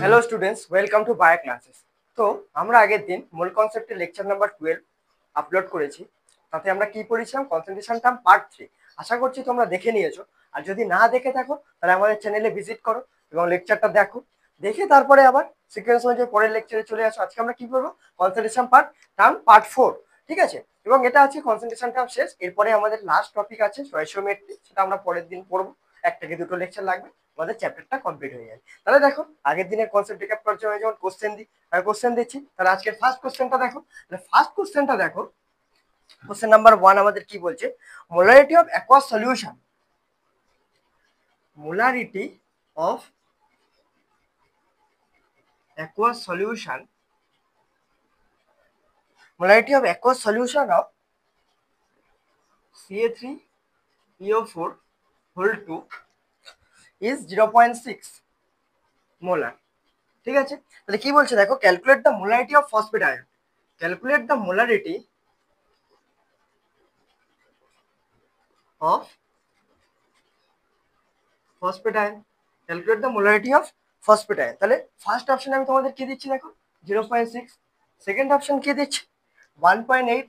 Hello students, welcome to bio classes. তো আমরা আগের দিন মূল কনসেপ্টের লেকচার নাম্বার 12 আপলোড করেছি। তাতে আমরা কি পড়েছিলাম? Concentration term part 3। আশা করছি তোমরা দেখে নিয়েছো। আর যদি না দেখে থাকো তাহলে আমাদের চ্যানেলে ভিজিট করো এবং লেকচারটা দেখো। দেখে তারপরে আবার সিকোয়েন্স অনুযায়ী পরের লেকচারে চলে আসো। আজকে আমরা কি করবো? কনসেন্ট্রেশন টার্ম পার্ট 4, ঠিক আছে? এবং এটা আছে কনসেন্ট্রেশন টার্ম শেষ। এরপরে আমাদের লাস্ট টপিক আছে স্টয়কিওমেট্রি, সেটা আমরা পরের দিন পড়বো। 1 থেকে 2টো লেকচার লাগবে, আমাদের চ্যাপ্টারটা কমপ্লিট হয়ে যায়। তাহলে দেখো, আগের দিনের কনসেপ্ট রিক্যাপ করার জন্য যেমন কোশ্চেন দিচ্ছি, তাহলে আজকের ফার্স্ট কোশ্চেনটা দেখো। ফার্স্ট কোশ্চেনটা দেখো, কোশ্চেন নাম্বার 1 আমাদের কি বলছে? Molarity of aqueous solution, molarity of aqueous solution, molarity of aqueous solution of Ca3PO4 whole 2 is 0.6 molar. ঠিক আছে, তাহলে কি বলছে দেখো, calculate the molarity of phosphate ion, calculate the molarity of phosphate ion, calculate the molarity of phosphate ion। তাহলে first option আমি তোমাদের কি দিচ্ছি দেখো 0.6, সেকেন্ড অপশন কি দিচ্ছি 1.8,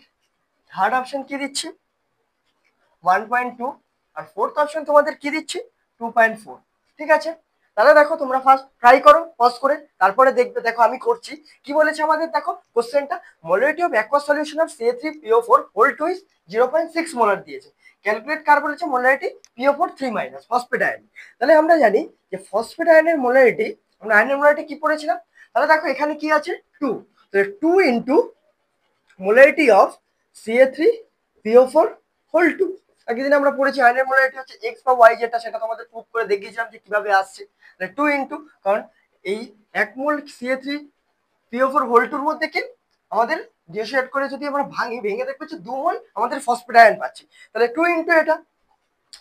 থার্ড অপশন কি দিচ্ছি 1.2, আর ফোর্থ অপশন তোমাদের কি দিচ্ছি 2.4। ঠিক আছে, তাহলে দেখো তোমরা ফার্স্ট ট্রাই করো পজ করে, তারপরে দেখবে। দেখো আমি করছি, কি বলেছে আমাদের দেখো কোশ্চেনটা, molarity of aqueous solution of Ca3PO4 whole 2 is 0.6 molar দিয়েছে। ক্যালকুলেট কার বলেছে? Molarity PO4 3 minus phosphate ion. তাহলে আমরা জানি যে ফসফেট আয়নের মোলারিটি, আমরা আয়নের মোলারিটি কি পড়েছিলাম? তাহলে দেখো এখানে কি আছে 2, তাহলে 2 into molarity of Ca3PO4 whole 2। আগের দিন আমরা পড়েছি আয়নের মোলারিটি হচ্ছে এক্স বা ওয়াই, যেটা সেটা তোমাদের প্রুভ করে দেখিয়েছিলাম যে কিভাবে আসছে। তাহলে 2 ইন্টু, কারণ এই 1 মোল Ca3PO4 হোল 2 এর মধ্যে কি আমাদের ডিসোসিয়েট করে যদি আমরা ভেঙে দেখবো যে 2 মোল আমাদের ফসফেট আয়ন পাচ্ছি। তাহলে 2 ইন্টু এটা,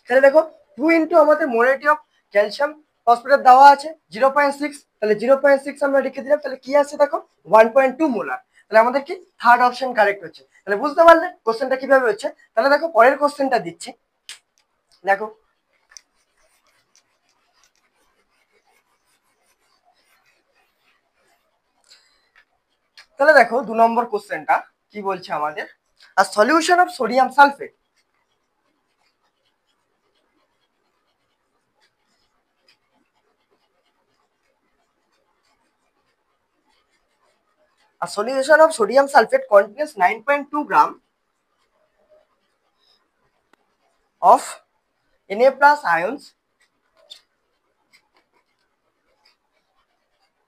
তাহলে দেখো 2 ইন্টু আমাদের মোলারিটি অফ ক্যালসিয়াম ফসফেটের দেওয়া আছে 0.6, তাহলে 0.6 আমরা লিখে দিলাম। তাহলে কি আছে দেখো 1.2 মোলার। তাহলে আমাদের কি থার্ড অপশন কারেক্ট হচ্ছে। তাহলে বুঝতে পারলে কোশ্চেনটা কিভাবে হচ্ছে। তাহলে দেখো পরের কোশ্চেনটা দিচ্ছি, দেখো তাহলে দেখো 2 নম্বর কোশ্চেনটা কি বলছে আমাদের, আ solution of sodium sulphate, a solution of sodium sulfate contains 9.2 gram of Na plus ions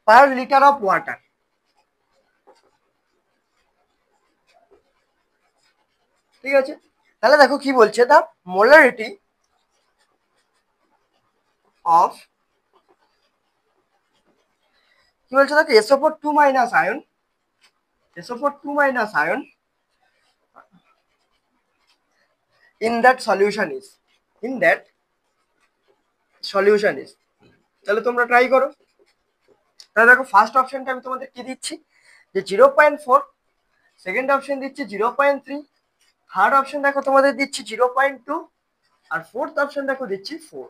per liter of water। ঠিক আছে, তাহলে দেখো কি বলছে, দা মোলারিটি অফ, কি বলছে দেখো SO4 2 minus ion, SO4 2 minus ion in that solution is, in that solution is। তাহলে তোমরা ট্রাই করো। তাহলে দেখো ফার্স্ট অপশনটা আমি তোমাদের কি দিচ্ছি যে 0.4, সেকেন্ড অপশন দিচ্ছি 0.3, থার্ড অপশন দেখো তোমাদের দিচ্ছি 0.2, আর ফোর্থ অপশন দেখো দিচ্ছি 4।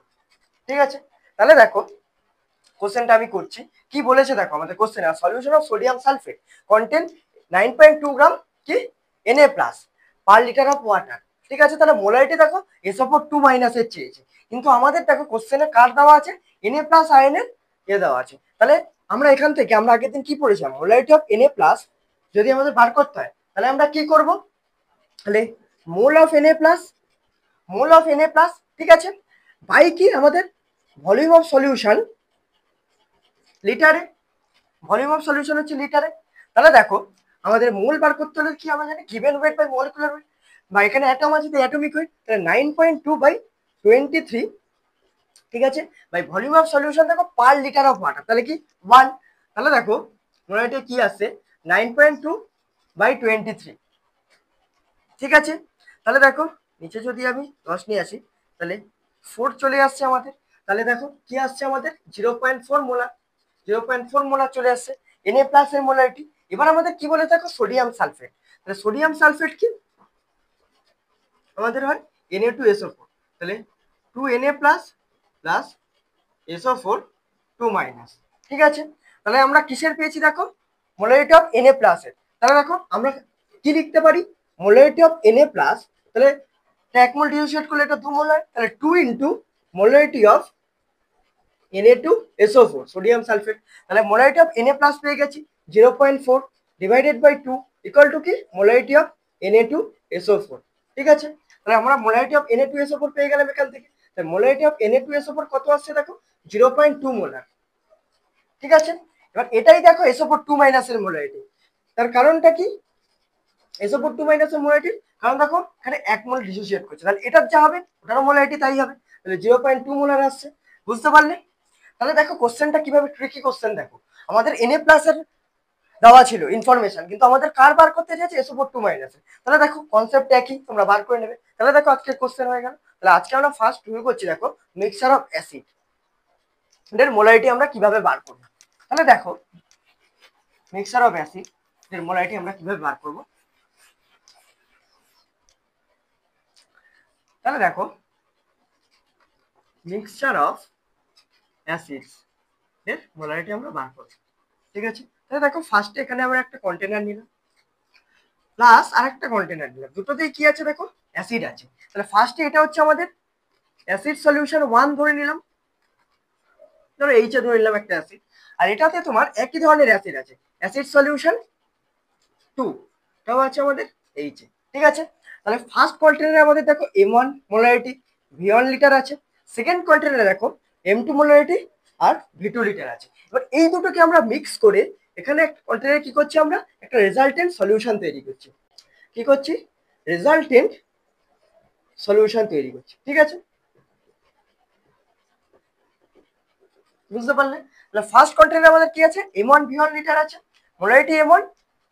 ঠিক আছে, তাহলে দেখো কোশ্চেনটা আমি করছি, কি বলেছে দেখো আমাদের question, solution of sodium sulphate contain 9.2 গ্রাম কি Na plus per litre of water. ঠিক আছে, তাহলে মোলারিটি দেখো SO4 2 মাইনাসের চেয়েছে, কিন্তু আমাদের দেখো কোশ্চেনে কার দেওয়া আছে Na প্লাস আয়নের দেওয়া আছে। তাহলে আমরা এখান থেকে, আমরা আগের দিন কি পড়েছিলাম, মোলারিটি অফ Na প্লাস যদি আমাদের বার করতে হয়, তাহলে আমরা কি করব, তাহলে mole of Na plus, mole of Na plus, ঠিক আছে, বাই কি আমাদের ভলিউম অফ সলিউশন লিটারে, ভলিউম অফ সলিউশন হচ্ছে লিটারে। তাহলে দেখো আমাদের মোল বার করতে হলে কি আমরা জানি given weight by molecular weight, বা এখানে অ্যাটম আছে তো অ্যাটমিক ওয়েট, তাহলে 9.2 বাই 23, ঠিক আছে, বাই ভলিউম অফ সলিউশন দেখো পার লিটার অফ ওয়াটার, তাহলে কি 1। তাহলে দেখো মোলারিটি কি আসছে 9.2 বাই 23। ঠিক আছে, তাহলে দেখো নিচে যদি আমি 10 নিয়ে আসি, তাহলে 4 চলে আসছে আমাদের। তাহলে দেখো কি আসছে আমাদের 0.4 মোলার, 0.4 মোলার চলে আসছে Na প্লাস এর মোলারিটি। এবার আমাদের কি বলে দেখো সোডিয়াম সালফেট, তাহলে সোডিয়াম সালফেট কি আমাদের হয় Na2SO4, তাহলে 2Na plus plus SO4 2 minus. ঠিক আছে, তাহলে আমরা কিসের পেয়েছি দেখো, মোলারিটি অফ Na প্লাসের। তাহলে দেখো আমরা কি লিখতে পারি, মোলারিটি অফ Na প্লাস, তাহলে 1 মোল ডিসোসিয়েট করলে এটা 2 মোল হয়, তাহলে 2 into molarity of Na2SO4 sodium sulphate. তাহলে মোলারিটি অফ Na প্লাস পেয়ে গেছি 0.4 ডিভাইডেড বাই 2 ইকুয়াল টু কি মোলারিটি অফ Na2SO4। ঠিক আছে, তাহলে আমরা মোলারিটি অফ Na2SO4 পেয়ে গেলাম এখান থেকে। তাহলে মোলারিটি অফ Na2SO4 কত আসছে দেখো, 0.2 মোলার। ঠিক আছে, এবার এটাই দেখো SO4 2 মাইনাসের মোলারিটি। তার কারণটা কি, SO4 2 মাইনাসের মোলারিটি, কারণ দেখো এখানে 1 মোল ডিসোসিয়েট করছে, তাহলে এটার যা হবে ওটারও মোলারিটি তাই হবে, তাহলে 0.2 মোলার আসছে। বুঝতে পারলে? তাহলে দেখো কোশ্চেনটা কিভাবে ট্রিকি কোশ্চেন, দেখো আমাদের Na প্লাসের দেওয়া ছিল ইনফরমেশন, কিন্তু আমাদের কার বার করতে চাইছে, SO4 2 মাইনাসের। তাহলে দেখো কনসেপ্ট একই, তোমরা বার করে নেবে। তাহলে দেখো আজকে কোশ্চেন হয়ে গেল। তাহলে আজকে আমরা ফার্স্ট শুরু করছি, দেখো মিক্সচার অফ অ্যাসিড এর মোলারিটি আমরা কিভাবে বার করব। তাহলে দেখো মিক্সচার অফ অ্যাসিড এর মোলারিটি আমরা কিভাবে বার করব। তাহলে দেখো মিক্সচার অফ অ্যাসিডস এর মোলারিটি আমরা বার করব। ঠিক আছে, তাহলে দেখো ফার্স্টে এখানে আমরা একটা কন্টেনার নিলাম, প্লাস আরেকটা কন্টেনার নিলাম, দুটোতেই কি আছে দেখো, অ্যাসিড আছে। তাহলে ফার্স্টে এটা হচ্ছে আমাদের অ্যাসিড সলিউশন 1 ধরে নিলাম, ধরো এইচে ধরে নিলাম একটা অ্যাসিড, আর এটাতে তোমার একই ধরনের অ্যাসিড আছে, অ্যাসিড সলিউশন 2, এটাও আছে আমাদের এইচে। ঠিক আছে, তাহলে ফার্স্ট কন্টেনারে আমাদের দেখো M1 মোলারিটি V1 লিটার আছে, সেকেন্ড কন্টেনারে দেখো M2 মোলারিটি আর V2 লিটার আছে। এবার এই দুটোকে আমরা মিক্স করে এখানে একটা কন্টেনারে কি করছি, আমরা একটা রেজাল্টেন্ট সলিউশন তৈরি করছি। কি করছি, রেজাল্টেন্ট সলিউশন তৈরি করছি। ঠিক আছে, বুঝতে পারলে? তাহলে ফার্স্ট কন্টেনারে আমাদের কি আছে, M1 V1 লিটার আছে, মোলারিটি M1,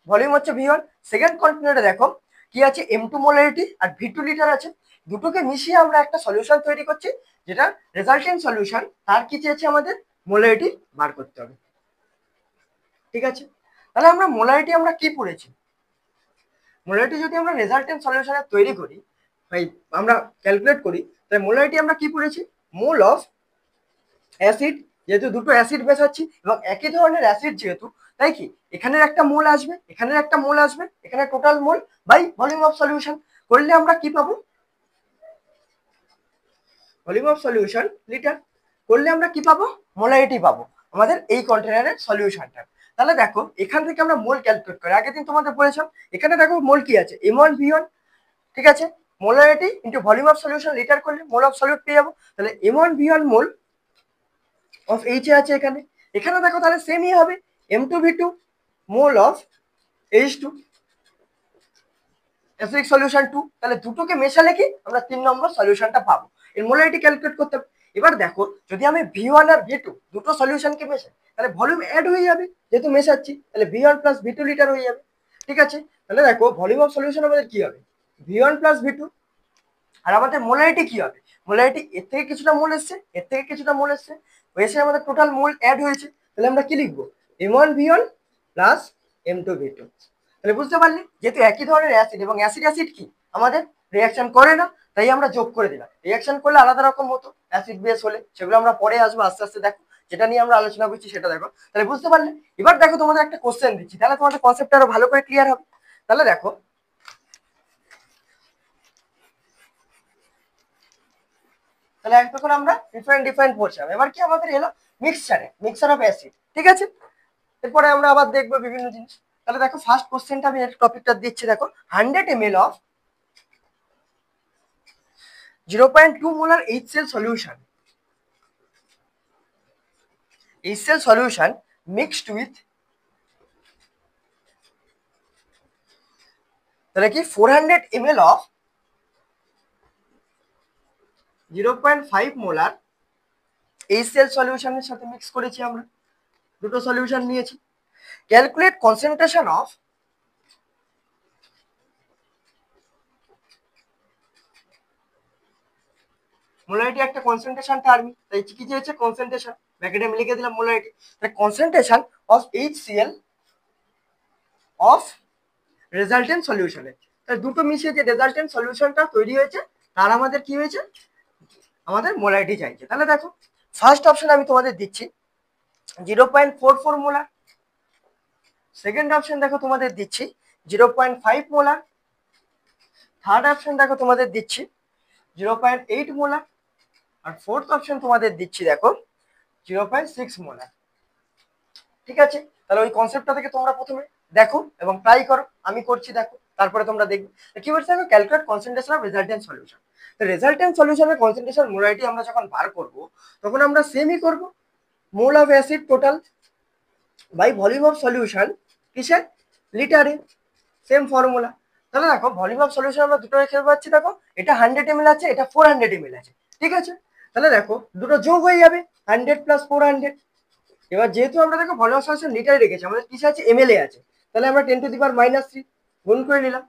ভলিউম হচ্ছে V1। সেকেন্ড কন্টেনারে দেখো কি আছে, M2 মোলারিটি আর V2 লিটার আছে। দুটোকে মিশিয়ে আমরা একটা সলিউশন তৈরি করছি, যেটা রেজাল্টেন্ট সলিউশন, তার কি চেয়েছে আমাদের মোলারিটি বার করতে হবে। ঠিক আছে, তাহলে আমরা মোলারিটি আমরা কি পড়েছি, মোলারিটি যদি আমরা রেজাল্টেন্ট সলিউশনে তৈরি করি, আমরা ক্যালকুলেট করি, তাহলে মোলারিটি আমরা কি পড়েছি, মোল অফ অ্যাসিড, যেহেতু দুটো অ্যাসিড মেশাচ্ছি এবং একই ধরনের অ্যাসিড যেহেতু, তাই কি এখানের একটা মোল আসবে, এখানের একটা মোল আসবে, এখানে total mole by volume of solution করলে আমরা কি পাবো, ভলিউম অফ সলিউশন লিটার করলে আমরা কি পাবো, মোলারিটি পাবো আমাদের এই কন্টেনারের সলিউশনটা। তাহলে দেখো এখান থেকে আমরা মোল ক্যালকুলেট করি, আগের দিন তোমাদের বলেছিলাম, এখানে দেখো মোল কি আছে, M1 V1। ঠিক আছে, molarity into volume of solution litre করলে মোল অফ সলিউট পেয়ে যাবো। তাহলে M1 V1 mole of H আছে এখানে, এখানে দেখো তাহলে সেমই হবে, M2 V2 mole of H2 acidic solution 2। তাহলে দুটোকে মেশালে কি আমরা 3 নম্বর সলিউশনটা পাবো, এর মোলারিটি ক্যালকুলেট করতে হবে। এবার দেখো যদি আমি V1 আর V2 দুটো সলিউশনকে মেশাই, তাহলে ভলিউম অ্যাড হয়ে যাবে, যেহেতু মেশাচ্ছি, তাহলে V1 প্লাস V2 লিটার হয়ে যাবে। ঠিক আছে, তাহলে দেখো ভলিউম অফ সলিউশন আমাদের কি হবে, V1 প্লাস V2, আর আমাদের মোলারিটি কি হবে, মোলারিটি এর থেকে কিছুটা মোল এসছে, এর থেকে কিছুটা মোল এসছে, এসে আমাদের টোটাল মোল অ্যাড হয়েছে। তাহলে আমরা কি লিখবো, M1 V1 plus M2 V2। তাহলে বুঝতে পারলি, যেহেতু একই ধরনের অ্যাসিড এবং অ্যাসিড অ্যাসিড কি আমাদের রিয়াকশন করে না, তাই আমরা যোগ করে দিলাম। রিয়াকশন করলে আলাদা রকম হতো, অ্যাসিড বেস হলে, সেগুলো আমরা পরে আসবো আস্তে আস্তে, দেখো যেটা নিয়ে আমরা আলোচনা করছি সেটা দেখো। তাহলে বুঝতে পারলে, এবার দেখো তোমাদের একটা কোশ্চেন দিচ্ছি, তাহলে তোমাদের কনসেপ্টটা আরো ভালো করে ক্লিয়ার হবে। তাহলে দেখো তাহলে এতক্ষণ আমরা ডিফারেন্ট পড়ছিলাম, এবার কি আমাদের এলো মিক্সচার অফ অ্যাসিড। ঠিক আছে, এরপরে আমরা আবার দেখবো বিভিন্ন জিনিস। তাহলে দেখো ফার্স্ট কোশ্চেনটা আমি টপিকটা দিচ্ছি, দেখো 100 ml of 0.2 molar HCl solution mixed with তাহলে কি 400 ml অফ 0.5 মোলার HCl সলিউশনের সাথে মিক্স করেছি, আমরা দুটো সলিউশন নিয়েছি। ক্যালকুলেট কনসেন্ট্রেশন অফ মোলারিটি, একটা কনসেন্ট্রেশন টার্ম, তাই কি চেয়েছে কনসেন্ট্রেশন, ব্র্যাকেটে আমি লিখে দিলাম মোলারিটি। তাহলে concentration of HCl of resultant সলিউশনে, তাহলে দুটো মিশিয়ে যে রেজাল্টেন্ট সলিউশনটা তৈরি হয়েছে তার আমাদের কি হয়েছে, আমাদের মোলারিটি চাইছে। তাহলে দেখো ফার্স্ট অপশন আমি তোমাদের দিচ্ছি, 0.44 মোলার। সেকেন্ড অপশন দেখো তোমাদের দিচ্ছি 0.5 মোলার। থার্ড অপশন দেখো তোমাদের দিচ্ছি 0.8 মোলার। আর ফোর্থ অপশন তোমাদের দিচ্ছি দেখো 0.6 মোলার। ঠিক আছে, তাহলে ওই কনসেপ্টটা থেকে তোমরা প্রথমে দেখো এবং ট্রাই করো, আমি করছি দেখো, তারপরে তোমরা দেখবে কি বলছে দেখো, calculate concentration of resultant solution. তো রেজাল্টেন্ট সলিউশনের কনসেন্ট্রেশন মোলারিটি আমরা যখন বার করব তখন আমরা সেমই করব, mole of acid total by volume of solution কিসের, লিটারে, সেম ফর্মুলা। তাহলে দেখো ভলিউম অফ সলিউশন আমরা দুটো রেখে পাচ্ছি, দেখো এটা 100 ml আছে, এটা 400 ml আছে, ঠিক আছে। তাহলে দেখো দুটো যোগ হয়ে যাবে 100 প্লাস 400। এবার যেহেতু আমরা দেখো ভলিউম অফ সলিউশন লিটারে রেখেছি, আমাদের কিসে আছে, এমএল এ আছে, তাহলে আমরা 10⁻³ গুণ করে নিলাম।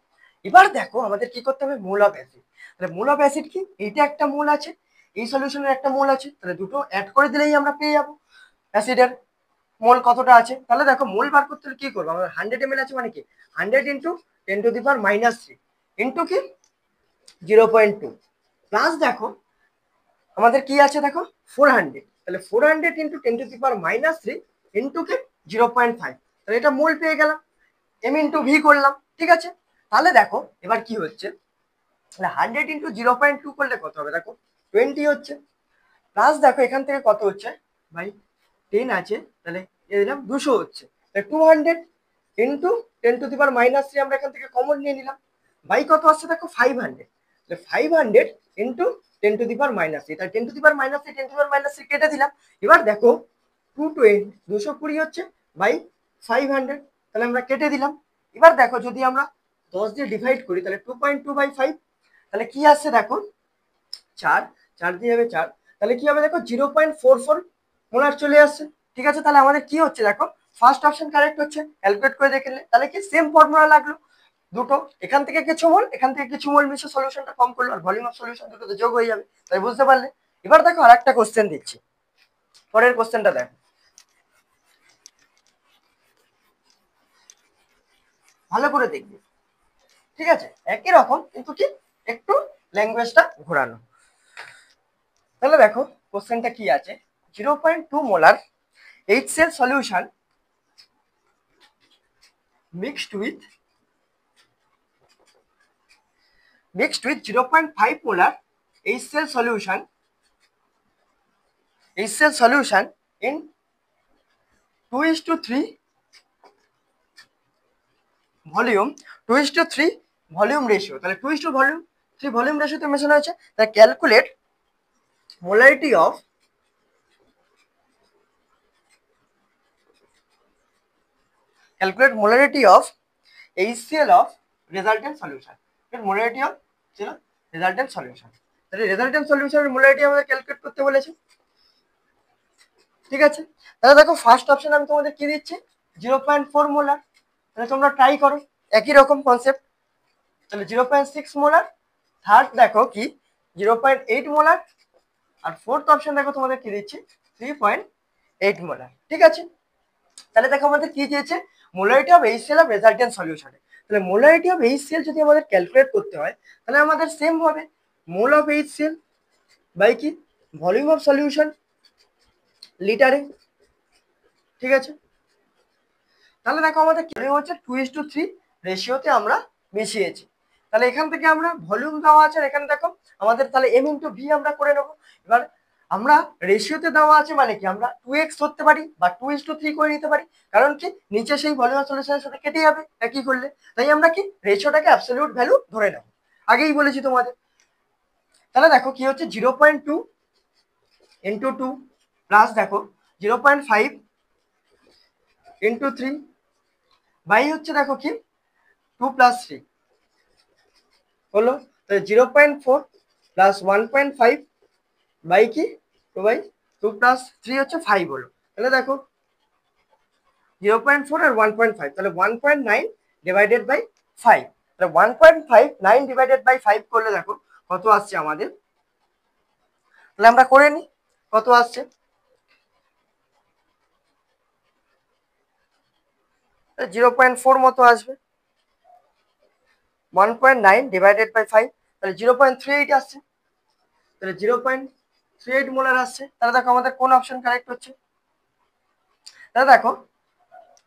এবার দেখো আমাদের কি করতে হবে, মোল অফ অ্যাসিড। তাহলে মোল অফ অ্যাসিড কি, এইটা একটা মোল আছে, এই সলিউশনের একটা মোল আছে, তাহলে দুটো অ্যাড করে দিলেই আমরা পেয়ে যাবো অ্যাসিডের মোল কতটা আছে। তাহলে দেখো মোল বার করতে হলে কি করবো, আমাদের 100 ml আছে মানে কি 100 ইন্টু 10⁻³ ইন্টু কি 0.2 প্লাস দেখো আমাদের কি আছে দেখো 400, তাহলে 400 ইন্টু 10⁻³ ইন্টু কি 0.5, তাহলে এটা মোল পেয়ে গেলাম, এম ইন্টু ভি করলাম, ঠিক আছে। তাহলে দেখো এবার কি হচ্ছে, তাহলে 100 ইন্টু 0.2 করলে কত হবে দেখো 20 হচ্ছে, প্লাস দেখো এখান থেকে কত হচ্ছে ভাই 10 আছে, তাহলে এ দিলাম 200 হচ্ছে, তাহলে 200 ইন্টু 10⁻³ আমরা এখান থেকে কমন নিয়ে নিলাম, বাই কত আসছে দেখো 500, তাহলে 500 ইন্টু 10⁻³, তাহলে 10⁻³ 10⁻³ কেটে দিলাম। এবার দেখো 220 হচ্ছে বাই 500, তাহলে আমরা কেটে দিলাম। এবার দেখো যদি আমরা 10 দিয়ে ডিভাইড করি তাহলে 2.2/5, তাহলে কি আসছে দেখো 4, 4 দিয়ে যাবে 4, তাহলে কি হবে দেখো 0.44 মোলার চলে আসছে, ঠিক আছে। তাহলে আমাদের কি হচ্ছে দেখো, ফার্স্ট অপশন কারেক্ট হচ্ছে, ক্যালকুলেট করে দেখলে তাহলে কি সেম ফর্মুলা লাগলো, দুটো এখান থেকে কিছু মোল এখান থেকে কিছু মোল মিশে সলিউশনটা কম করলো, আর ভলিউম অফ সলিউশন দুটোতে যোগ হয়ে যাবে, তাই বুঝতে পারলে। এবার দেখো আর একটা কোশ্চেন দিচ্ছি, পরের কোশ্চেনটা দেখো, ভালো করে দেখবে, ঠিক আছে, একই রকম কিন্তু কি একটু ল্যাঙ্গুয়েজটা ঘোরানো। তাহলে দেখো কোশ্চেনটা কি আছে, 0.2 molar HCl solution mixed with 0.5 molar HCl solution in 2:3 volume 2:3 volume ratio, তাহলে 2:3 ভলিউম রেশিওতে মেশানো হয়েছে, তাহলে calculate molarity of HCl of resultant solution, molarity of resultant solution, তাহলে রেজাল্টেন্ট সলিউশনের মোলারিটি আমাদের ক্যালকুলেট করতে বলেছে, ঠিক আছে। তাহলে দেখো ফার্স্ট অপশন আমি তোমাদের কি দিচ্ছি 0.4 মোলার, তাহলে তোমরা ট্রাই করো একই রকম কনসেপ্ট, তাহলে 0.6 মোলার। থার্ড দেখো কি 0.8 মোলার, আর ফোর্থ অপশন দেখো তোমাদের কি দিচ্ছি 3.8 মোলার, ঠিক আছে। তাহলে দেখো আমাদের কি দিয়েছে, molarity of HCl of resultant সলিউশনে, তাহলে মোলারিটি অফ HCl যদি আমাদের ক্যালকুলেট করতে হয় তাহলে আমাদের সেম হবে মোল অফ HCl বাই কি ভলিউম অফ সলিউশন লিটারে, ঠিক আছে। তাহলে দেখো আমাদের কি হচ্ছে 2:3 রেশিওতে আমরা মিশিয়েছি, তাহলে এখান থেকে আমরা ভলিউম দেওয়া আছে, এখানে দেখো আমাদের তাহলে এম ইন্টু ভি আমরা করে নেবো। এবার আমরা রেশিওতে দেওয়া আছে মানে কি আমরা 2x ধরতে পারি বা 2:3 করে নিতে পারি, কারণ কি নিচে সেই ভলিউম সলিউশনের সাথে কেটে যাবে একই করলে, তাই আমরা কি রেশিওটাকে অ্যাবসলিউট ভ্যালু ধরে নেব, আগেই বলেছি তোমাদের। তাহলে দেখো কি হচ্ছে 0.2 ইন্টু 2 প্লাস দেখো 0.5 ইন্টু 3 বাই হচ্ছে দেখো কি 2 প্লাস 3 হলো, তাহলে 0.4 প্লাস 1.5 বাই কি 2 প্লাস 3 হচ্ছে 5 হলো, তাহলে দেখো 0.4 আর 1.5, তাহলে 1.9 ডিভাইডেড বাই 5, তাহলে 1.59 ডিভাইডেড বাই 5 করলে দেখো কত আসছে আমাদের, তাহলে আমরা করে নিই কত আসছে, 0.4 মতো আসবে, 1.9 ডিভাইডেড বাই 5, তাহলে 0.38 আসছে, তাহলে 0.38 মোলার আসছে। তাহলে দেখো আমাদের কোন অপশন কারেক্ট হচ্ছে, তাহলে দেখো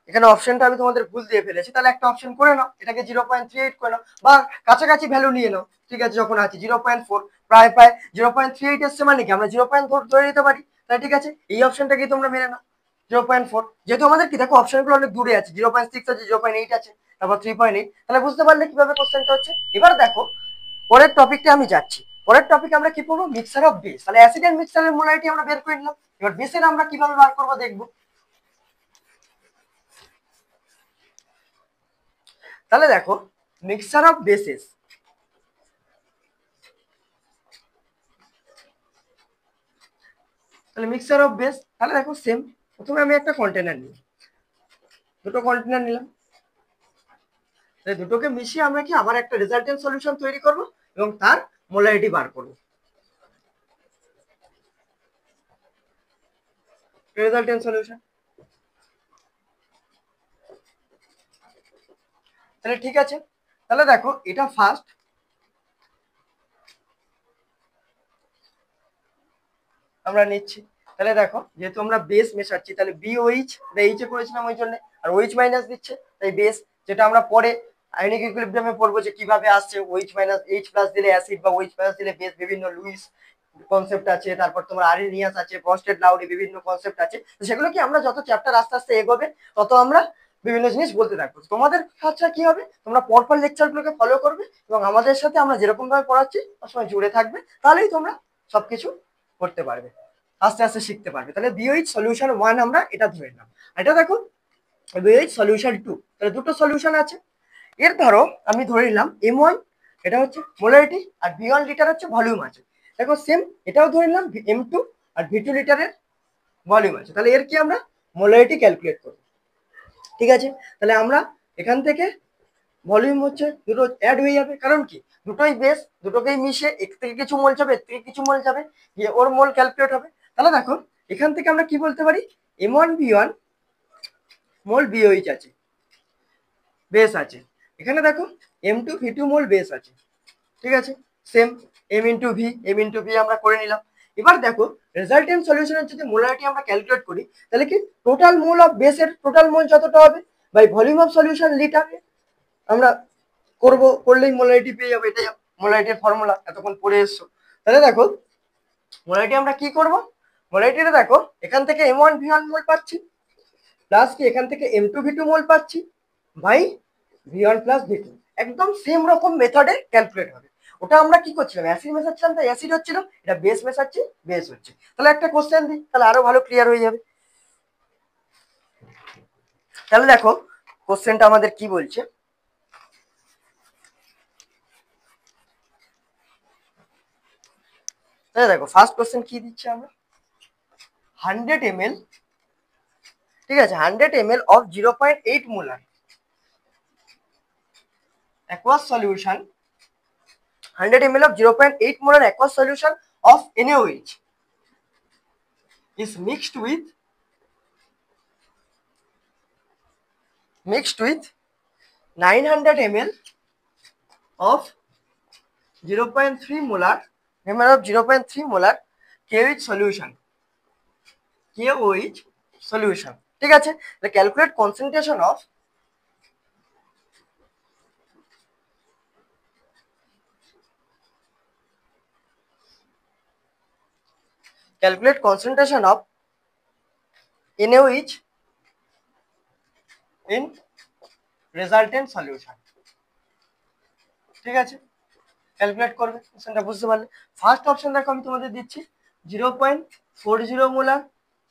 এখানে অপশনটা আমি তোমাদের ভুল দিয়ে ফেলেছি, তাহলে একটা অপশন করে নাও, এটাকে 0.38 করে নাও, বা কাছাকাছি ভ্যালু নিয়ে নাও। ঠিক আছে, যখন আছে 0.4, প্রায় প্রায় 0.38 এসছে, মানে কি আমরা 0.4 ধরে নিতে পারি। তাহলে ঠিক আছে, এই অপশনটাকে তোমরা মেনে নাও 0.4, যেহেতু আমাদের কি দেখো অপশনগুলো অনেক দূরে আছে, 0.6 আছে, 0.8 আছে, তারপর 3.8। তাহলে বুঝতে পারলে কিভাবে কোশ্চেনটা হচ্ছে। এবার দেখো পরের টপিকটা আমি যাচ্ছি। পরের টপিকে আমরা কি পড়বো, মিক্সার অফ বেস। তাহলে অ্যাসিড এন্ড মিক্সারের মোলারিটি আমরা বের করে নিলাম, এবার বেসের আমরা কিভাবে বার করবো দেখবো। তাহলে দেখো মিক্সচার অফ বেসেস, তাহলে মিক্সচার অফ বেস, তাহলে দেখো সেম, প্রথমে আমি একটা কন্টেনার নিই, দুটো কন্টেনার নিলাম, তাহলে দুটোকে মিশিয়ে আমরা কি আবার একটা রেজাল্টেন্ট সলিউশন তৈরি করব এবং তার মোলারিটি বার করব। রেজাল্টেন্ট সলিউশন, তাহলে ঠিক আছে, তাহলে দেখো এটা ফার্স্ট আমরা নিচ্ছি। তাহলে দেখো যেহেতু আমরা বেস মেশাচ্ছি, তাহলে BOH এইচ এ করেছিলাম ওই জন্য, আর OH মাইনাস দিচ্ছে, তাই বেস, যেটা আমরা পরে আয়নিক ইকুইলিব্রিয়ামে পড়বো যে কিভাবে আসছে, OH মাইনাস H প্লাস দিলে অ্যাসিড বা OH প্লাস দিলে বেস, বিভিন্ন লুইস কনসেপ্ট আছে, তারপর তোমার আরেনিয়াস আছে, ব্রস্টেড লাউডি, বিভিন্ন কনসেপ্ট আছে। তো সেগুলো কি আমরা যত চ্যাপ্টার আস্তে আস্তে এগোবে তত আমরা বিভিন্ন জিনিস বলতে থাকবো। তোমাদের কাজটা কি হবে, তোমরা পরপর লেকচারগুলোকে ফলো করবে এবং আমাদের সাথে আমরা যেরকম ভাবে পড়াচ্ছি সবসময় জুড়ে থাকবে, তাহলেই তোমরা সবকিছু করতে পারবে, আস্তে আস্তে শিখতে পারবে। তাহলে BOH সলিউশন 1 আমরা এটা ধরে নিলাম। এটা দেখো BOH সলিউশন 2, তাহলে দুটো সলিউশন আছে। এর ধরো আমি ধরে নিলাম M1, এটা হচ্ছে মোলারিটি, আর V1 লিটার হচ্ছে ভলিউম আছে। দেখো সেম এটাও ধরে নিলাম M2 আর V2 লিটারের ভলিউম আছে। তাহলে এর কি আমরা মোলারিটি ক্যালকুলেট করব। ঠিক আছে, তাহলে আমরা এখান থেকে ভলিউম হচ্ছে দুটো অ্যাড হয়ে যাবে, কারণ কি দুটোই বেস, দুটোকেই মিশে এক থেকে কিছু মোল যাবে, এক থেকে কিছু মোল যাবে, গিয়ে ওর মোল ক্যালকুলেট হবে। তাহলে দেখো এখান থেকে আমরা কি বলতে পারি, M1V1 মোল BOH আছে, বেস আছে। এখানে দেখো M2V2 মোল বেস আছে। ঠিক আছে, সেম M ইন্টু ভি আমরা করে নিলাম। এবার দেখো রেজাল্টেন্ট সলিউশনের যদি মোলারিটি আমরা ক্যালকুলেট করি, তাহলে কি টোটাল মোল অফ বেসের টোটাল মোল যতটা হবে বাই ভলিউম অফ সলিউশন লিটারে আমরা করলেই মোলারিটি পেয়ে যাবো। এটাই মোলারিটির ফর্মুলা, এতক্ষণ পড়ে এসছো। তাহলে দেখো মোলারিটি আমরা কি করব, মোলারিটিটা দেখো এখান থেকে M1V1 মোল পাচ্ছি, প্লাস কি এখান থেকে M2V2 মোল পাচ্ছি, বাই V1 প্লাস V2, একদম সেম রকম মেথডে ক্যালকুলেট হবে। ওটা আমরা কি করছিলাম, অ্যাসিড মেশাচ্ছিলাম তাই অ্যাসিড হচ্ছিল, এটা বেস মেশাচ্ছি বেস হচ্ছে। তাহলে একটা কোশ্চেন দিই, তাহলে আরো ভালো ক্লিয়ার হয়ে যাবে। তাহলে দেখো কোশ্চেনটা আমাদের কি বলছে, তাহলে দেখো ফার্স্ট কোশ্চেন কি দিচ্ছে আমরা, 100 ml, ঠিক আছে 100 ml of 0.8 molar aqueous solution, 100 ml of 0.8 molar aqueous solution of NaOH is mixed with 900 ml of 0.3 molar KOH solution, KOH solution। ঠিক আছে, calculate concentration of NaOH in resultant solution। ঠিক আছে, calculate করবে, কোশ্চেনটা বুঝতে পারলে। ফার্স্ট অপশন দেখো আমি তোমাদের দিচ্ছি 0.40 মোলার,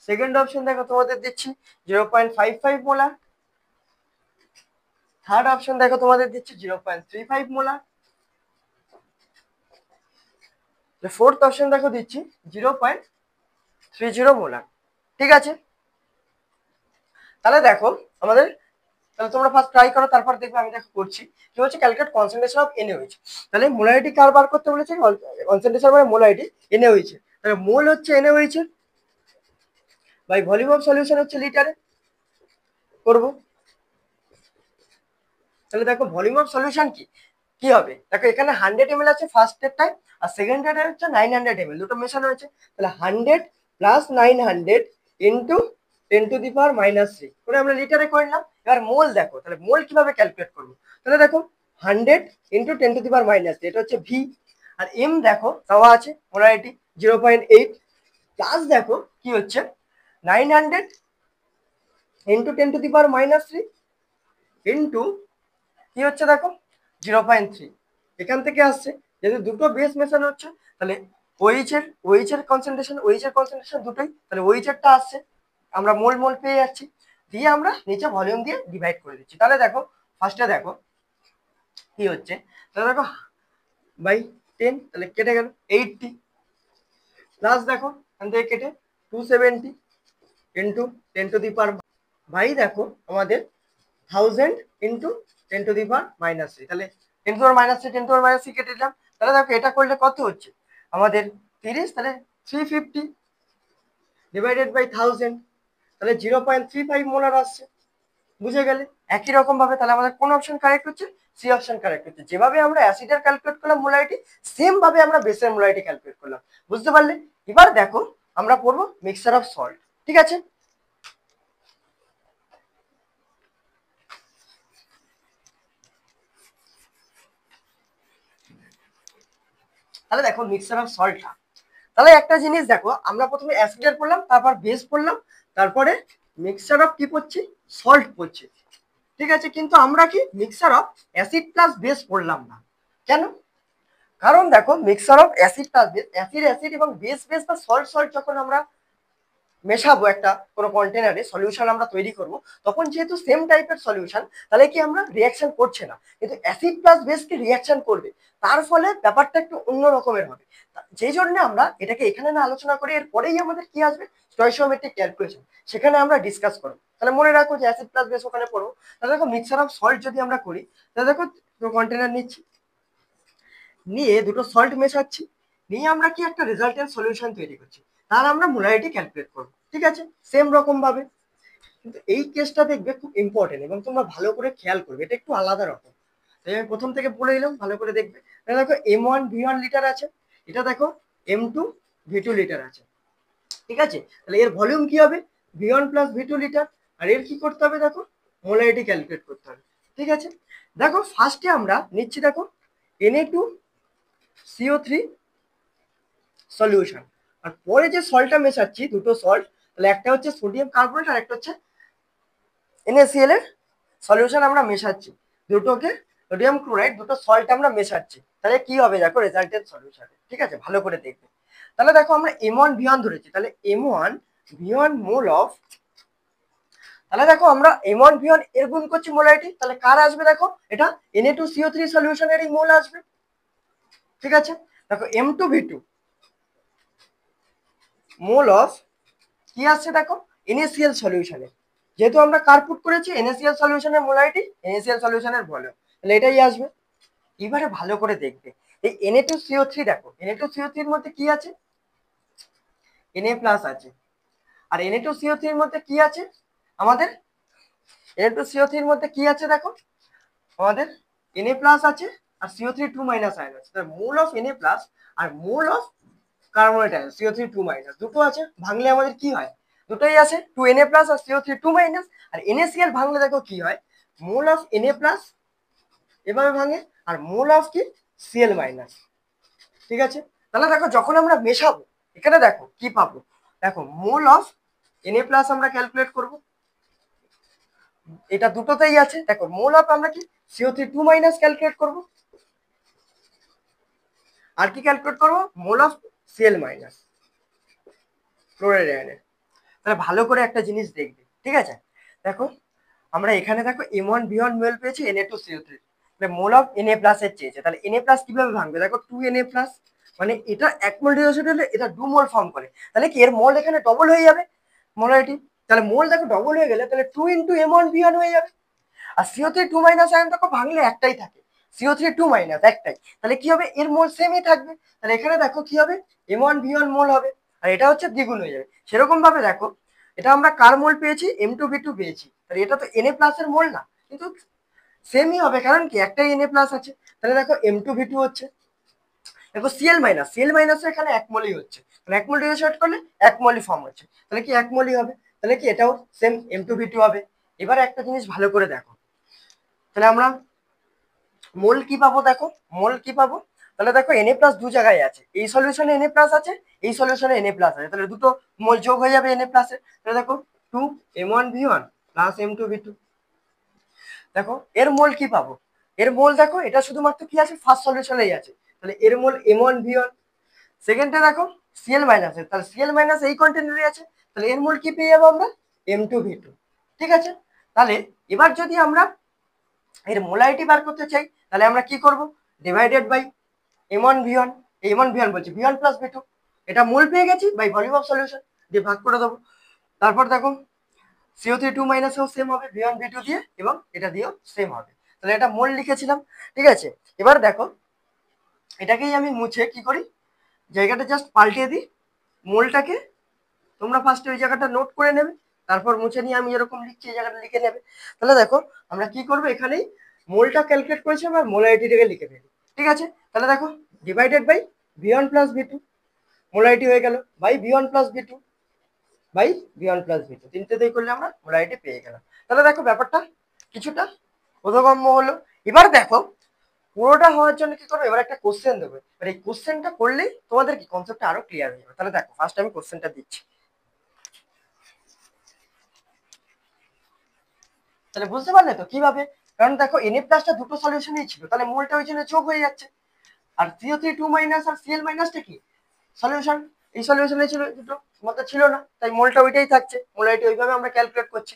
সেকেন্ড অপশন দেখো তোমাদের দিচ্ছি 0.55 মোলার, থার্ড অপশন দেখো তোমাদের দিচ্ছি 0.35 মোলার, ফোর্থ অপশন দেখো দিচ্ছি 0.30 মোলার। ঠিক আছে, তাহলে দেখো আমাদের, তাহলে তোমরা ফার্স্ট ট্রাই করো, তারপর দেখবে আমি দেখো করছি কি হচ্ছে, ক্যালকুলেট কনসেন্ট্রেশন অফ NaOH। তাহলে মোলারিটি কার বার করতে বলেছে, কনসেন্ট্রেশন মানে মোলারিটি NaOH, তাহলে মোল হচ্ছে NaOH এর, বাই ভলিউম অফ সলিউশন হচ্ছে লিটারে করব। তাহলে দেখো ভলিউম অফ সলিউশন কি কি হবে, দেখো এখানে 100 ml আছে ফার্স্ট টাইম, আর সেকেন্ড টাইম হচ্ছে 900 ml, দুটো মেশানো হয়েছে। তাহলে 100 প্লাস 900 ইন্টু 10⁻³ করে আমরা লিটারে করে নিলাম। এবার মোল দেখো, তাহলে মোল কিভাবে ক্যালকুলেট করবো, তাহলে দেখো 100 × 10⁻³ এটা হচ্ছে ভি। আর এম দেখো দেওয়া আছে মোলারিটি 0.8, প্লাস দেখো কি হচ্ছে 900 × 10⁻³ ইন্টু কি হচ্ছে দেখো 0.3। এখান থেকে আসছে যেহেতু দুটো বেস মেশানো হচ্ছে, তাহলে ওইচের কনসেন্ট্রেশন দুটোই, তাহলে ওইচেরটা আসছে, আমরা মোল মোল পেয়ে যাচ্ছি, দিয়ে আমরা নিচে ভলিউম দিয়ে ডিভাইড করে দিচ্ছি। তাহলে দেখো ফার্স্টে দেখো কি হচ্ছে, তাহলে দেখো বাই 10, তাহলে কেটে গেল 80, প্লাস দেখো এখান থেকে কেটে 270 ইন্টু 10⁻, ভাই দেখো আমাদের 1000 ইন্টু 10⁻³ তাহলে 10⁻³ 10⁻³ কেটে দিলাম। তাহলে দেখো এটা করলে কত হচ্ছে আমাদের 30, তাহলে 350 ডিভাইডেড বাই 1000, তাহলে 0.35 মোলার আসছে। বুঝে গেলে একই রকম ভাবে তাহলে আমাদের কোন অপশন কারেক্ট হচ্ছে, সি অপশন কারেক্ট হচ্ছে। যেভাবে আমরা অ্যাসিডের ক্যালকুলেট করলাম মোলারিটি, সেম ভাবে আমরা বেসের মোলারিটি ক্যালকুলেট করলাম। বুঝতে পারলে? এবার দেখো আমরা পড়বো মিক্সচার অফ সল্ট। ঠিক আছে, তাহলে দেখো মিক্সচার অফ সল্টটা, তাহলে একটা জিনিস দেখো, আমরা প্রথমে অ্যাসিডের পড়লাম, তারপর বেস পড়লাম, তারপরে মিক্সচার অফ কি পড়ছি, সল্ট পড়ছি। ঠিক আছে, কিন্তু আমরা কি mixture of acid plus base পড়লাম না। কেন? কারণ দেখো mixture of acid plus base, acid acid এবং বেস বেস বা সল্ট সল্ট যখন আমরা মেশাবো একটা কোনো কন্টেনারে, সলিউশন আমরা তৈরি করব, তখন যেহেতু সেম টাইপের সলিউশন, তাহলে কি আমরা রিয়াকশন করছে না, কিন্তু অ্যাসিড প্লাস বেস কি রিয়াকশন করবে, তার ফলে ব্যাপারটা একটু অন্য রকমের হবে। যেই জন্য আমরা এটাকে এখানে না আলোচনা করি, এর পরেই আমাদের কি আসবে, স্টয়কিওমেট্রিক ক্যালকুলেশন, সেখানে আমরা ডিসকাস করবো। তাহলে মনে রাখো যে অ্যাসিড প্লাস বেস ওখানে পড়বো। তাহলে দেখো মিক্সচার অফ সল্ট যদি আমরা করি, তাহলে দেখো কন্টেনার নিচ্ছি, নিয়ে দুটো সল্ট মেশাচ্ছি, নিয়ে আমরা কি একটা রেজাল্টেন্ট সলিউশন তৈরি করছি, তার আমরা মোলারিটি ক্যালকুলেট করবো। ঠিক আছে, সেম রকম ভাবে, কিন্তু এই কেসটা দেখবে খুব ইম্পর্টেন্ট এবং তোমরা ভালো করে খেয়াল করবে, এটা একটু আলাদা রকম। তাই আমি প্রথম থেকে বলে দিলাম, ভালো করে দেখবে। দেখো M1V1 লিটার আছে, এটা দেখো M2V2 লিটার আছে। ঠিক আছে, তাহলে এর ভলিউম কি হবে, V1 + V2 লিটার। আর এর কি করতে হবে দেখো, মোলারিটি ক্যালকুলেট করতে হবে। ঠিক আছে, দেখো ফার্স্টে আমরা নিচ্ছি দেখো Na2CO3 সলিউশন, আর পরে যে সল্টটা মেশাচ্ছি, দুটো সল্ট, তাহলে একটা হচ্ছে সোডিয়াম কার্বনেট আর একটা হচ্ছে NaCl এর সলিউশন আমরা মেশাচ্ছি, দুটোকে সোডিয়াম ক্লোরাইড, দুটো সল্ট আমরা মেশাচ্ছি, তাহলে কি হবে দেখো রেজাল্টেন্ট সলিউশন। ঠিক আছে, ভালো করে দেখবে। তাহলে দেখো আমরা M1V1 ধরেছি, তাহলে M1V1 মোল অফ, তাহলে দেখো আমরা M1V1 এর গুণ করছি মোলারিটি, তাহলে কার আসবে দেখো, এটা Na2CO3 সলিউশনেরই মোল আসবে। ঠিক আছে, দেখো M2V2 মোল অফ কি আসছে দেখো, NaCl সলিউশনে, যেহেতু আমরা কার পুট করেছি, NaCl সলিউশনের মোলারিটি, NaCl সলিউশনের ভলিউম, তাহলে এটাই আসবে। এবারে ভালো করে দেখবে এই Na2CO3, দেখো Na2CO3 এর মধ্যে কি আছে, Na+ আছে, আর Na2CO3 এর মধ্যে কি আছে আমাদের, Na2CO3 এর মধ্যে কি আছে দেখো আমাদের Na+ আছে আর CO3 2- আয়ন আছে, তাহলে মোল অফ Na+ আর mole of carbonate ion CO3 2- দুটো আছে, ভাঙলে আমাদের কি হয়, দুটোই আছে 2Na+ আর CO3 2-, আর NaCl ভাঙলে দেখো কি হয়, মোল অফ Na+ এভাবে ভাঙে, আর মোল অফ কি Cl-। ঠিক আছে, তাহলে দেখো যখন আমরা মেশাবো, এখানে দেখো কি পাবো, দেখো মোল অফ Na+ আমরা ক্যালকুলেট করব, এটা দুটোতেই আছে। দেখো মোল অফ আমরা কি CO3 2- ক্যালকুলেট করব, আর কি ক্যালকুলেট করব, মোল অফ Cl- ক্লোরাইড আয়নের। তাহলে ভালো করে একটা জিনিস দেখবে। ঠিক আছে, দেখো আমরা এখানে দেখো M1V1 মোল পেয়েছি Na2CO3, তাহলে মোল অফ Na+ এর চেয়েছে, তাহলে Na+ কিভাবে ভাঙবে, দেখো 2Na+, মানে এটা এক মোল ডিসোসিয়েট হলে এটা 2 মোল ফর্ম করে, তাহলে কি এর মোল এখানে ডবল হয়ে যাবে মোলারিটি, তাহলে মোল দেখো ডবল হয়ে গেলে তাহলে 2 × M1V1 হয়ে যাবে। আর CO3 2- আয়ন দেখো ভাঙলে একটাই থাকে, CO3 2- একটাই, তাহলে কি হবে এর মোল সেমই থাকবে, তাহলে এখানে দেখো কি হবে M1V1 মোল হবে, আর এটা হচ্ছে দ্বিগুণ হয়ে যাবে। সেরকম ভাবে দেখো এটা আমরা কার মোল পেয়েছি, M2V2 পেয়েছি, তাহলে এটা তো Na+ এর মোল না, কিন্তু সেমই হবে, কারণ কি একটাই Na+ আছে, তাহলে দেখো M2V2 হচ্ছে, দেখো Cl- এখানে এক মোলই হচ্ছে, তাহলে এক মোল ডিসোসিয়েট করলে এক মোলই ফর্ম হচ্ছে, তাহলে কি এক মোলই হবে। তাহলে কি এটাও সেম M2V2 হবে। এবার একটা জিনিস ভালো করে দেখো, তাহলে আমরা মোল কি পাবো, দেখো মোল কি পাবো, তাহলে দেখো Na প্লাস দু জায়গায় আছে, এই সলিউশনে Na প্লাস আছে, এই সলিউশনে Na প্লাস আছে, তাহলে দুটো মোল যোগ হয়ে যাবে Na প্লাসে। তাহলে দেখো 2M1V1 প্লাস M2V2। দেখো এর মোল কি পাবো, এর মোল দেখো এটা শুধুমাত্র কি আছে, ফার্স্ট সলিউশনেই আছে, তাহলে এর মোল M1V1। সেকেন্ডে দেখো Cl মাইনাস, তাহলে Cl মাইনাস এই কন্টেনারে আছে, তাহলে এর মোল কি পেয়ে যাবো আমরা, M2V2। ঠিক আছে, তাহলে এবার যদি আমরা এর মোলারিটি বার করতে চাই, তাহলে আমরা কি করব, ডিভাইডেড বাই M1V1, M1V1 বলছি V1 প্লাস V2, এটা মোল পেয়ে গেছি বাই ভলিউম অফ সলিউশন দিয়ে ভাগ করে দেবো। তারপর দেখো CO3 মাইনাসেও সেম হবে V1 V2 দিয়ে, এবং এটা দিয়েও সেম হবে, তাহলে এটা মোল লিখেছিলাম। ঠিক আছে, এবার দেখো এটাকেই আমি মুছে কি করি, জায়গাটা জাস্ট পাল্টিয়ে দিই, মোলটাকে তোমরা ফার্স্টে ওই জায়গাটা নোট করে নেবে, তারপর মুছে নিয়ে আমি এরকম লিখছি এই জায়গাটা লিখে নেবে। তাহলে দেখো আমরা কি করবো, এখানেই মোলটা ক্যালকুলেট করেছি আমরা, মোলারিটিটাকে লিখে ফেলি। ঠিক আছে, তাহলে দেখো divided by V1 plus V2, molarity হয়ে গেল by V1 plus V2 by V1 plus V2, তিনটে দিয়ে করলে আমরা মোলারিটি পেয়ে গেলাম। তাহলে দেখো ব্যাপারটা কিছুটা বোধগম্য হলো। এবার দেখো পুরোটা হওয়ার জন্য কি করবো, এবার একটা কোশ্চেন দেবো, এবার এই কোশ্চেনটা করলেই তোমাদের কি কনসেপ্টটা আরো ক্লিয়ার হয়ে যাবে। তাহলে দেখো ফার্স্ট আমি কোশ্চেনটা দিচ্ছি, তাহলে বুঝতে পারলে তো কিভাবে, কারণ দেখো Na প্লাসটা দুটো সলিউশনই ছিল, তাহলে মোলটা ওই জন্য যোগ হয়ে যাচ্ছে, আর CO3 মাইনাস আর Cl মাইনাসটা কি সলিউশন, এই সলিউশনে ছিল দুটো, মতো ছিল না, তাই মোলটা ওইটাই থাকছে, মোলারিটি ওইভাবে আমরা ক্যালকুলেট করছি।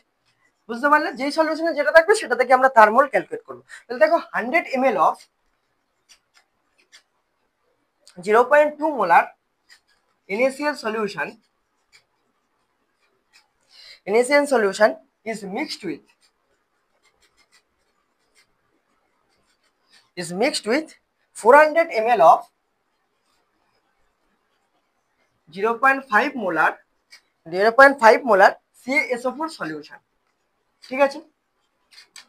বুঝতে পারলে, যেই সলিউশনে যেটা থাকবে সেটা থেকে আমরা তার মোল ক্যালকুলেট করবো। তাহলে দেখো 100 ml of 0.2 molar NaCl solution is mixed with 400 ml of 0.5 molar CaSO4 solution। ঠিক আছে,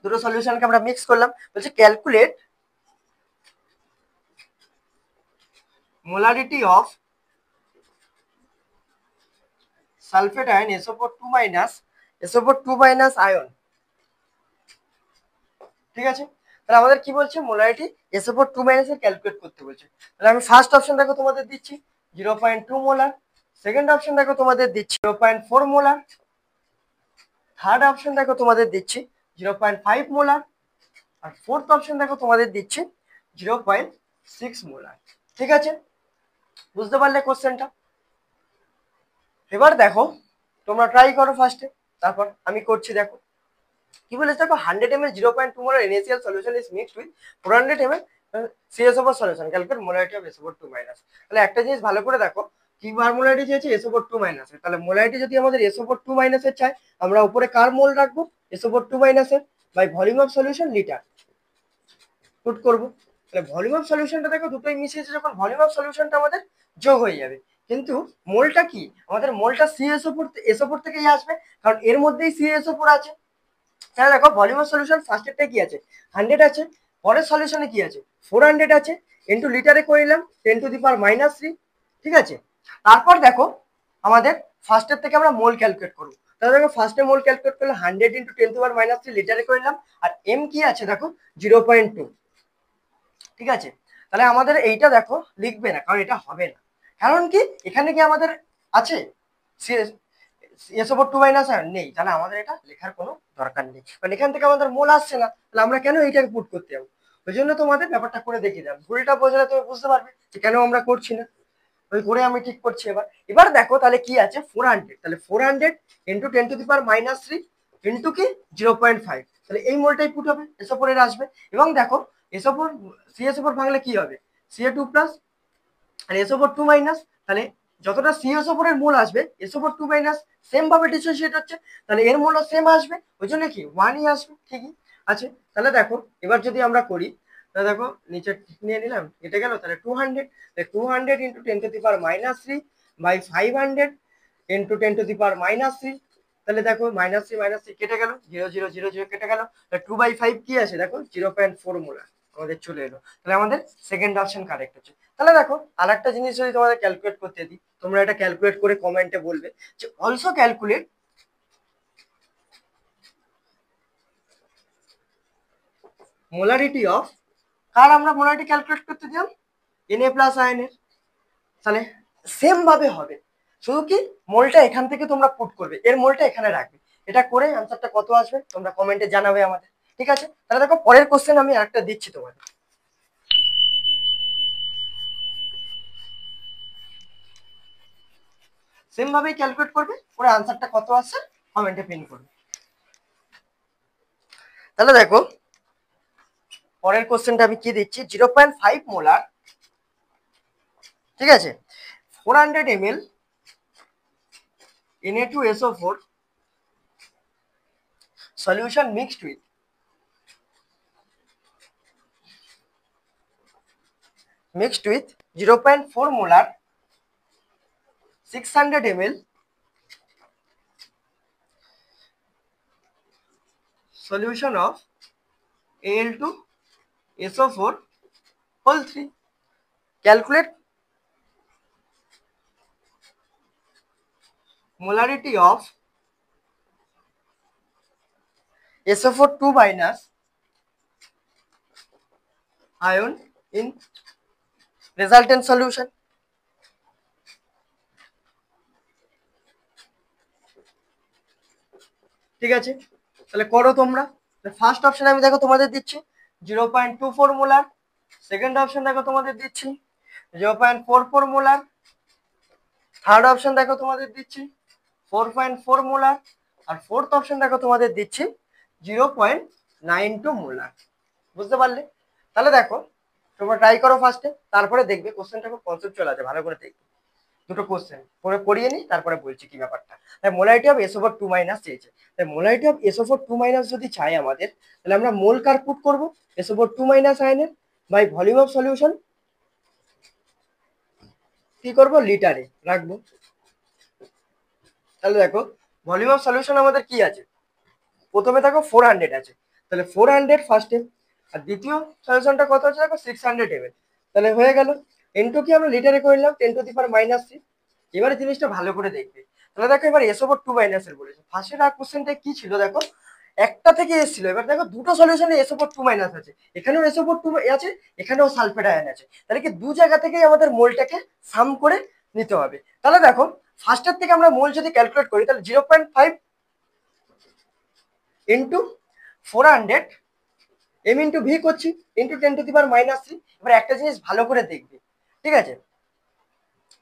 দুটো সলিউশনকে আমরা মিক্স করলাম, বলছে calculate molarity of sulphate ion SO4 2 ion. ঠিক আছে, তাহলে আমাদের কি বলছে, মোলারিটি SO4 2 এর ক্যালকুলেট করতে বলছে। তাহলে আমি ফার্স্ট অপশন দেখো তোমাদের দিচ্ছি 0.2 মোলার, সেকেন্ড অপশন দেখো তোমাদের দিচ্ছি 0.4 মোলার, থার্ড অপশন দেখো তোমাদের দিচ্ছি 0.5 মোলার, আর ফোর্থ অপশন দেখো তোমাদের দিচ্ছি 0.6 মোলার। ঠিক আছে, বুঝতে পারলে কোশ্চেনটা। এবার দেখো তোমরা ট্রাই করো ফার্স্টে, তারপর আমি করছি। দেখো কি বলেছে, দেখো 100 ml 0.2 molar NaCl solution is mixed with 400 ml CaSO4 solution, calculate molarity of SO4 2 তাহলে একটা জিনিস ভালো করে দেখো, কি বার মোলারিটি চেয়েছে SO4 2 এর, তাহলে মোলারিটি যদি আমাদের SO4 2 এর চাই, আমরা উপরে কার মোল রাখবো, SO4 2 এর by volume of solution litre put করবো। তাহলে ভলিউম অফ সলিউশনটা দেখো দুটোই মিশিয়েছে, যখন ভলিউম অফ সলিউশনটা আমাদের যোগ হয়ে যাবে, কিন্তু মোলটা কি আমাদের, মোলটা CaSO4 থেকেই আসবে, কারণ এর মধ্যেই CaSO4 আছে। তাহলে দেখো ভলিউম অফ সলিউশন ফার্স্টেরটা কি আছে 100 আছে, পরের সলিউশনে কি আছে 400 আছে, ইনটু লিটারে করলাম 10⁻³ ঠিক আছে। তারপর দেখো আমাদের ফার্স্টের থেকে আমরা মোল ক্যালকুলেট করব, তাহলে দেখো ফার্স্টে মোল ক্যালকুলেট করলে 100 ইনটু 10⁻³ লিটারে করলাম, আর এম কি আছে দেখো 0.2। ঠিক আছে, তাহলে আমাদের এইটা দেখো লিখবে না, কারণ এটা হবে না, কারণ কি এখানে কি আমাদের আছে SO4 2 আয়ন নেই, তাহলে আমাদের এটা লেখার কোনো দরকার নেই, কারণ এখান থেকে আমাদের মোল আসছে না, তাহলে আমরা কেন এইটাকে পুট করতে যাবো। ওই জন্য তোমাদের ব্যাপারটা করে দেখিয়ে দিলাম, ভুলটা বোঝালে তুমি বুঝতে পারবে যে কেন আমরা করছি না, ওই করে আমি ঠিক করছি। এবার এবার দেখো তাহলে কি আছে 400, তাহলে 400 ইন্টু 10⁻³ ইন্টু কি 0.5, তাহলে এই মোলটাই পুট হবে, SO4 এর আসবে। এবং দেখো SO4 CaSO4 ভাঙলে কি হবে Ca2 প্লাস আর SO4 2 তাহলে যতটা CaSO4 এর মোল আসবে SO4 2 সেম ভাবে ডিসোসিয়েট হচ্ছে, তাহলে এর মোলও সেম আসবে, ওই জন্য কি 1ই আসবে, ঠিকই আছে। তাহলে দেখো এবার যদি আমরা করি, তাহলে দেখো নিচে নিয়ে নিলাম, কেটে গেল, তাহলে 200, 200 ইন্টু 10⁻³ বাই 500 ইন্টু 10⁻³, তাহলে দেখো -3 কেটে গেল, 0 0 0 0 কেটে গেল, 2/5 কি আছে দেখো 0.4 মোলার আমাদের চলে এলো, তাহলে আমাদের সেকেন্ড অপশন কারেক্ট হচ্ছে। তাহলে দেখো আরেকটা জিনিস যদি তোমাদের ক্যালকুলেট করতে দিই, তোমরা এটা ক্যালকুলেট করে কমেন্টে বলবে যে অলসো ক্যালকুলেট মোলারিটি অফ কার আমরা মোলারিটি ক্যালকুলেট করতে দিলাম Na প্লাস আয়নের। তাহলে সেম ভাবে হবে, শুধু কি মোলটা এখান থেকে তোমরা পুট করবে, এর মোলটা এখানে রাখবে। এটা করে আনসারটা কত আসবে তোমরা কমেন্টে জানাবে আমাদের, ঠিক আছে? তাহলে দেখো পরের কোশ্চেন আমি আরেকটা দিচ্ছি তোমাদের। সেম ভাবেই ক্যালকুলেট করবে, করে আনসারটা কত আসছে কমেন্টে পিন করবে। তাহলে দেখো পরের কোশ্চেনটা আমি কি দিচ্ছি, 0.5 মোলার, ঠিক আছে, 400 ml Na2SO4 solution mixed with 0.4 molar 600 ml solution of Al2SO4 whole 3. Calculate molarity of SO4 2 minus ion in resultant solution. ঠিক আছে, তাহলে করো তোমরা। ফার্স্ট অপশন আমি দেখো তোমাদের দিচ্ছি 0.24 মোলার, সেকেন্ড অপশন দেখো তোমাদের দিচ্ছি 0.44 মোলার, থার্ড অপশন দেখো তোমাদের দিচ্ছি 4.4 মোলার, আর ফোর্থ অপশন দেখো তোমাদের দিচ্ছি 0.92 মোলার। বুঝতে পারলে? তাহলে দেখো তোমরা ট্রাই করো ফার্স্টে, তারপরে দেখবে কোশ্চেনটা খুব কনসেপচুয়াল আছে, ভালো করে দেখবে। দুটো কোশ্চেন পরে পড়িয়ে নিই, তারপরে বলছি কি ব্যাপারটা। তাই মোলারিটি অফ SO4 2 মাইনাস চেয়েছে, তাই মোলারিটি অফ SO4 2 মাইনাস যদি চাই আমাদের, তাহলে আমরা মোল কার পুট করবো SO4 2 মাইনাস আয়নের বাই ভলিউম অফ সলিউশন কি করবো লিটারে রাখবো। তাহলে দেখো ভলিউম অফ সলিউশন আমাদের কি আছে, প্রথমে দেখো 400 আছে, তাহলে 400 ফার্স্টে, আর দ্বিতীয় সলিউশনটা কত আছে দেখো 600 ml, তাহলে হয়ে গেল ইনটু কি আমরা লিটারে করে নিলাম 10 টু দি পাওয়ার -3। এবারে জিনিসটা ভালো করে দেখবে। তাহলে দেখো এবার SO4 2 মাইনাসের বলেছে, ফার্স্টের আর কোশ্চেনটা কি ছিল দেখো একটা থেকে এসেছিল, এবার দেখো দুটো সলিউশনে SO4 2 মাইনাস আছে, এখানেও SO4 2 আছে, এখানেও সালফেট আয়ন আছে, তাহলে কি দু জায়গা থেকেই আমাদের মোলটাকে সাম করে নিতে হবে। তাহলে দেখো ফার্স্টের থেকে আমরা মোল যদি ক্যালকুলেট করি, তাহলে 0.5 ইন্টু 400 এম ইন্টু ভি করছি ইন্টু 10 টু দি পাওয়ার -3। এবার একটা জিনিস ভালো করে দেখবে, ঠিক আছে,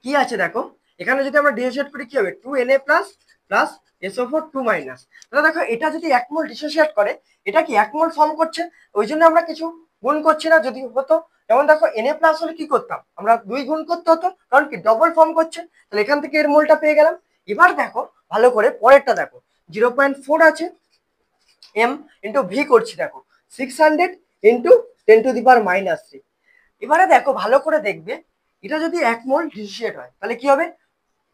কি আছে দেখো এখানে যদি আমরা ডিসোসিয়েট করি কি হবে 2Na plus plus SO4 2 minus. তাহলে দেখো এটা যদি এক মোল ডিসোসিয়েট করে, এটা কি এক মোল ফর্ম করছে, ওই জন্য আমরা কিছু গুণ করছি না। যদি হতো যেমন দেখো Na প্লাস হলে কি করতাম আমরা 2 গুণ করতে হতো, কারণ কি ডবল ফর্ম করছে, তাহলে এখান থেকে এর মোলটা পেয়ে গেলাম। এবার দেখো ভালো করে পরেরটা দেখো 0.4 আছে এম ইন্টু ভি করছি দেখো 600 ইন্টু 10 টু দি পাওয়ার -3। এবারে দেখো ভালো করে দেখবে এটা যদি এক মোল ডিসোসিয়েট হয় তাহলে কি হবে,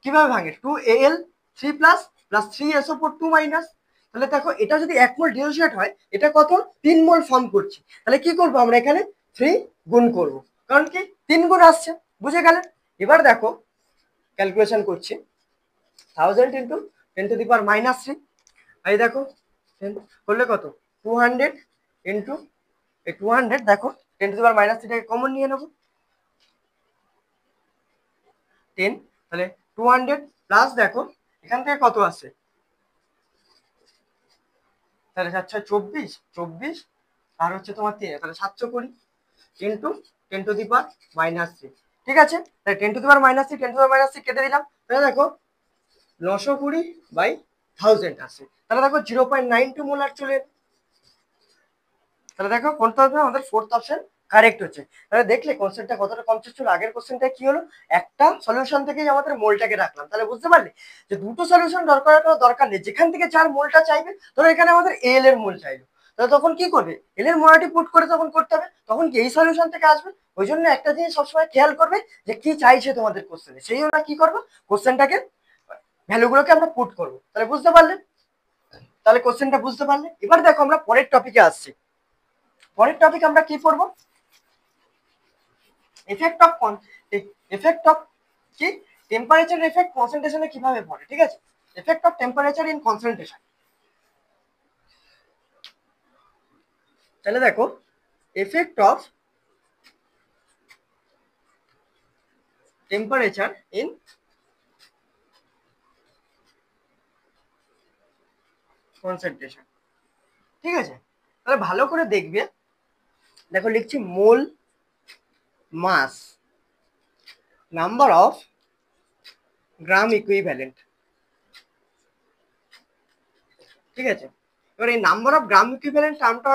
কিভাবে ভাঙে 2Al3 plus plus 3SO4 2 minus. তাহলে দেখো এটা যদি এক মোল ডিসোসিয়েট হয়, এটা কত 3 মোল ফর্ম করছে, তাহলে কি করব আমরা এখানে 3 গুণ করব, কারণ কি 3 গুণ আসছে, বুঝে গেলে? এবার দেখো ক্যালকুলেশন করছি 1000 ইন্টু 10 টু দি পাওয়ার -3, এই দেখো করলে কত 200 ইন্টু এই 200 দেখো 10 টু দি পাওয়ার -3টাকে কমন নিয়ে নেবো 10, তাহলে 200 প্লাস দেখো এখান থেকে কত আসছে, তাহলে 724 24 আর হচ্ছে তোমার 3, তাহলে 720 ইন্টু 10 টু দি পাওয়ার -3। ঠিক আছে, তাহলে 10 to the power -3 10 to the পাওয়ার -3 কেটে দিলাম, তাহলে দেখো 920 বাই 1000 আসছে, তাহলে দেখো 0.92 মোলার চলে এলো। তাহলে দেখো কোনটা হবে আমাদের ফোর্থ অপশন কারেক্ট হচ্ছে। তাহলে দেখলে কোশ্চেনটা কতটা কনসেপ্ট ছিল। আগের কোশ্চেনটা কি হলো, একটা সলিউশন থেকেই আমাদের মোলটাকে রাখলাম, তাহলে বুঝতে পারলে যে দুটো সলিউশন দরকার নেই, যেখান থেকে যার মোলটা চাইবে, ধরো এখানে আমাদের এল এর মোল চাইলো, তাহলে তখন কি করবে এল এর মোলাটি পুট করে তখন করতে হবে, তখন কি এই সলিউশন থেকে আসবে। ওই জন্য একটা জিনিস সবসময় খেয়াল করবে যে কি চাইছে তোমাদের কোশ্চেনে, সেই আমরা কি করবো কোশ্চেনটাকে ভ্যালুগুলোকে আমরা পুট করবো। তাহলে বুঝতে পারলে, তাহলে কোশ্চেনটা বুঝতে পারলে। এবার দেখো আমরা পরের টপিকে আসছি। পরের টপিক আমরা কি পড়বো, এফেক্ট অফ কি টেম্পারেচার এফেক্ট কনসেন্ট্রেশনে কিভাবে পড়ে, ঠিক আছে, effect of temperature in concentration. তাহলে দেখো effect of temperature in concentration। ঠিক আছে, তাহলে ভালো করে দেখবে, দেখো লিখছি মোল মাস নাম্বার অফ গ্রাম ইকুইভ্যালেন্ট। ঠিক আছে, এবার এই নাম্বার অফ গ্রাম ইকুইভ্যালেন্ট টার্মটা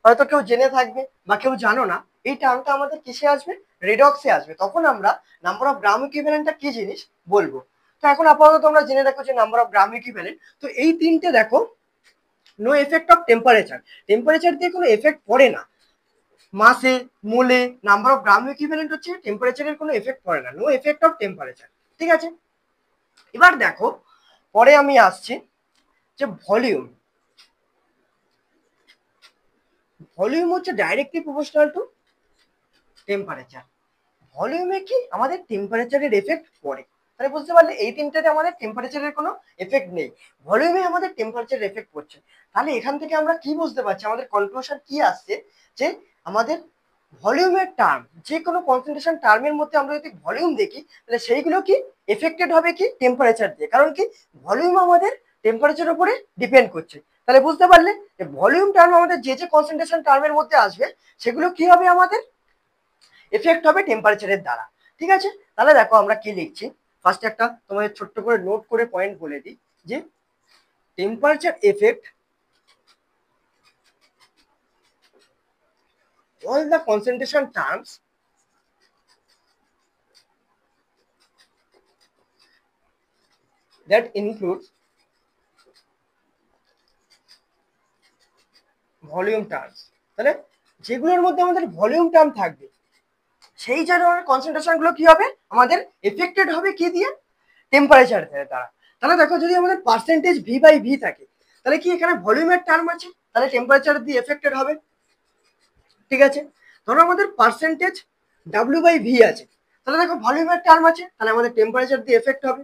হয়তো কেউ জেনে থাকবে বা কেউ জানো না। এই টার্মটা আমাদের কিসে আসবে? রেডক্সে আসবে। তখন আমরা নাম্বার অফ গ্রাম ইকুইভ্যালেন্টটা কি জিনিস বলবো। তো এখন আপাতত তোমরা জেনে রাখো যে নাম্বার অফ গ্রাম ইকুইভ্যালেন্ট। তো এই তিনটে দেখো, no effect of temperature, temperature দিয়ে কোনো এফেক্ট পড়ে না। মাসে, মোলে, নাম্বার অফ গ্রাম ইকুইভ্যালেন্ট হচ্ছে টেম্পারেচারের কোনো এফেক্ট পড়ে না, নো এফেক্ট অফ টেম্পারেচার। ঠিক আছে, এবার দেখো পরে আমি আসছি যে ভলিউম। ভলিউম হচ্ছে ডাইরেক্টলি প্রপোর্শনাল টু টেম্পারেচার। ভলিউমে কি আমাদের টেম্পারেচারের এফেক্ট পড়ে। তাহলে বুঝতে পারলে এই তিনটাতে আমাদের টেম্পারেচারের কোনো এফেক্ট নেই, ভলিউমে আমাদের টেম্পারেচারের এফেক্ট পড়ছে। তাহলে এখান থেকে আমরা কি বুঝতে পারছি, আমাদের কনক্লুশন কি আসছে, যে আমাদের ভলিউমের টার্ম, যে কোনো কনসেন্ট্রেশন টার্মের মধ্যে আমরা যদি ভলিউম দেখি, তাহলে সেইগুলো কি এফেক্টেড হবে কি টেম্পারেচার দিয়ে। কারণ কি ভলিউম আমাদের টেম্পারেচারের উপরে ডিপেন্ড করছে। তাহলে বুঝতে পারলে যে ভলিউম টার্ম আমাদের যে যে কনসেন্ট্রেশন টার্মের মধ্যে আসবে, সেগুলো কি হবে, আমাদের এফেক্ট হবে টেম্পারেচারের দ্বারা। ঠিক আছে, তাহলে দেখো আমরা কি লিখছি। ফার্স্ট একটা তোমাদের ছোট্ট করে নোট করে পয়েন্ট বলে দিই, যে temperature effect all the concentration terms that include volume terms. তাহলে যেগুলোর মধ্যে আমাদের ভলিউম টার্ম থাকবে, সেই ধরনের কনসেন্ট্রেশন গুলো কি হবে, আমাদের এফেক্টেড হবে কি দিয়ে, টেম্পারেচার দ্বারা। তাহলে দেখো যদি আমাদের পার্সেন্টেজ ভি বাই ভি থাকে, তাহলে কি এখানে ভলিউমের টার্ম আছে, তাহলে টেম্পারেচার দিয়ে এফেক্টেড হবে। ঠিক আছে, ধরো আমাদের পার্সেন্টেজ ডাব্লিউ বাই ভি আছে, তাহলে দেখো ভলিউমের টার্ম আছে, তাহলে আমাদের টেম্পারেচার দিয়ে এফেক্ট হবে।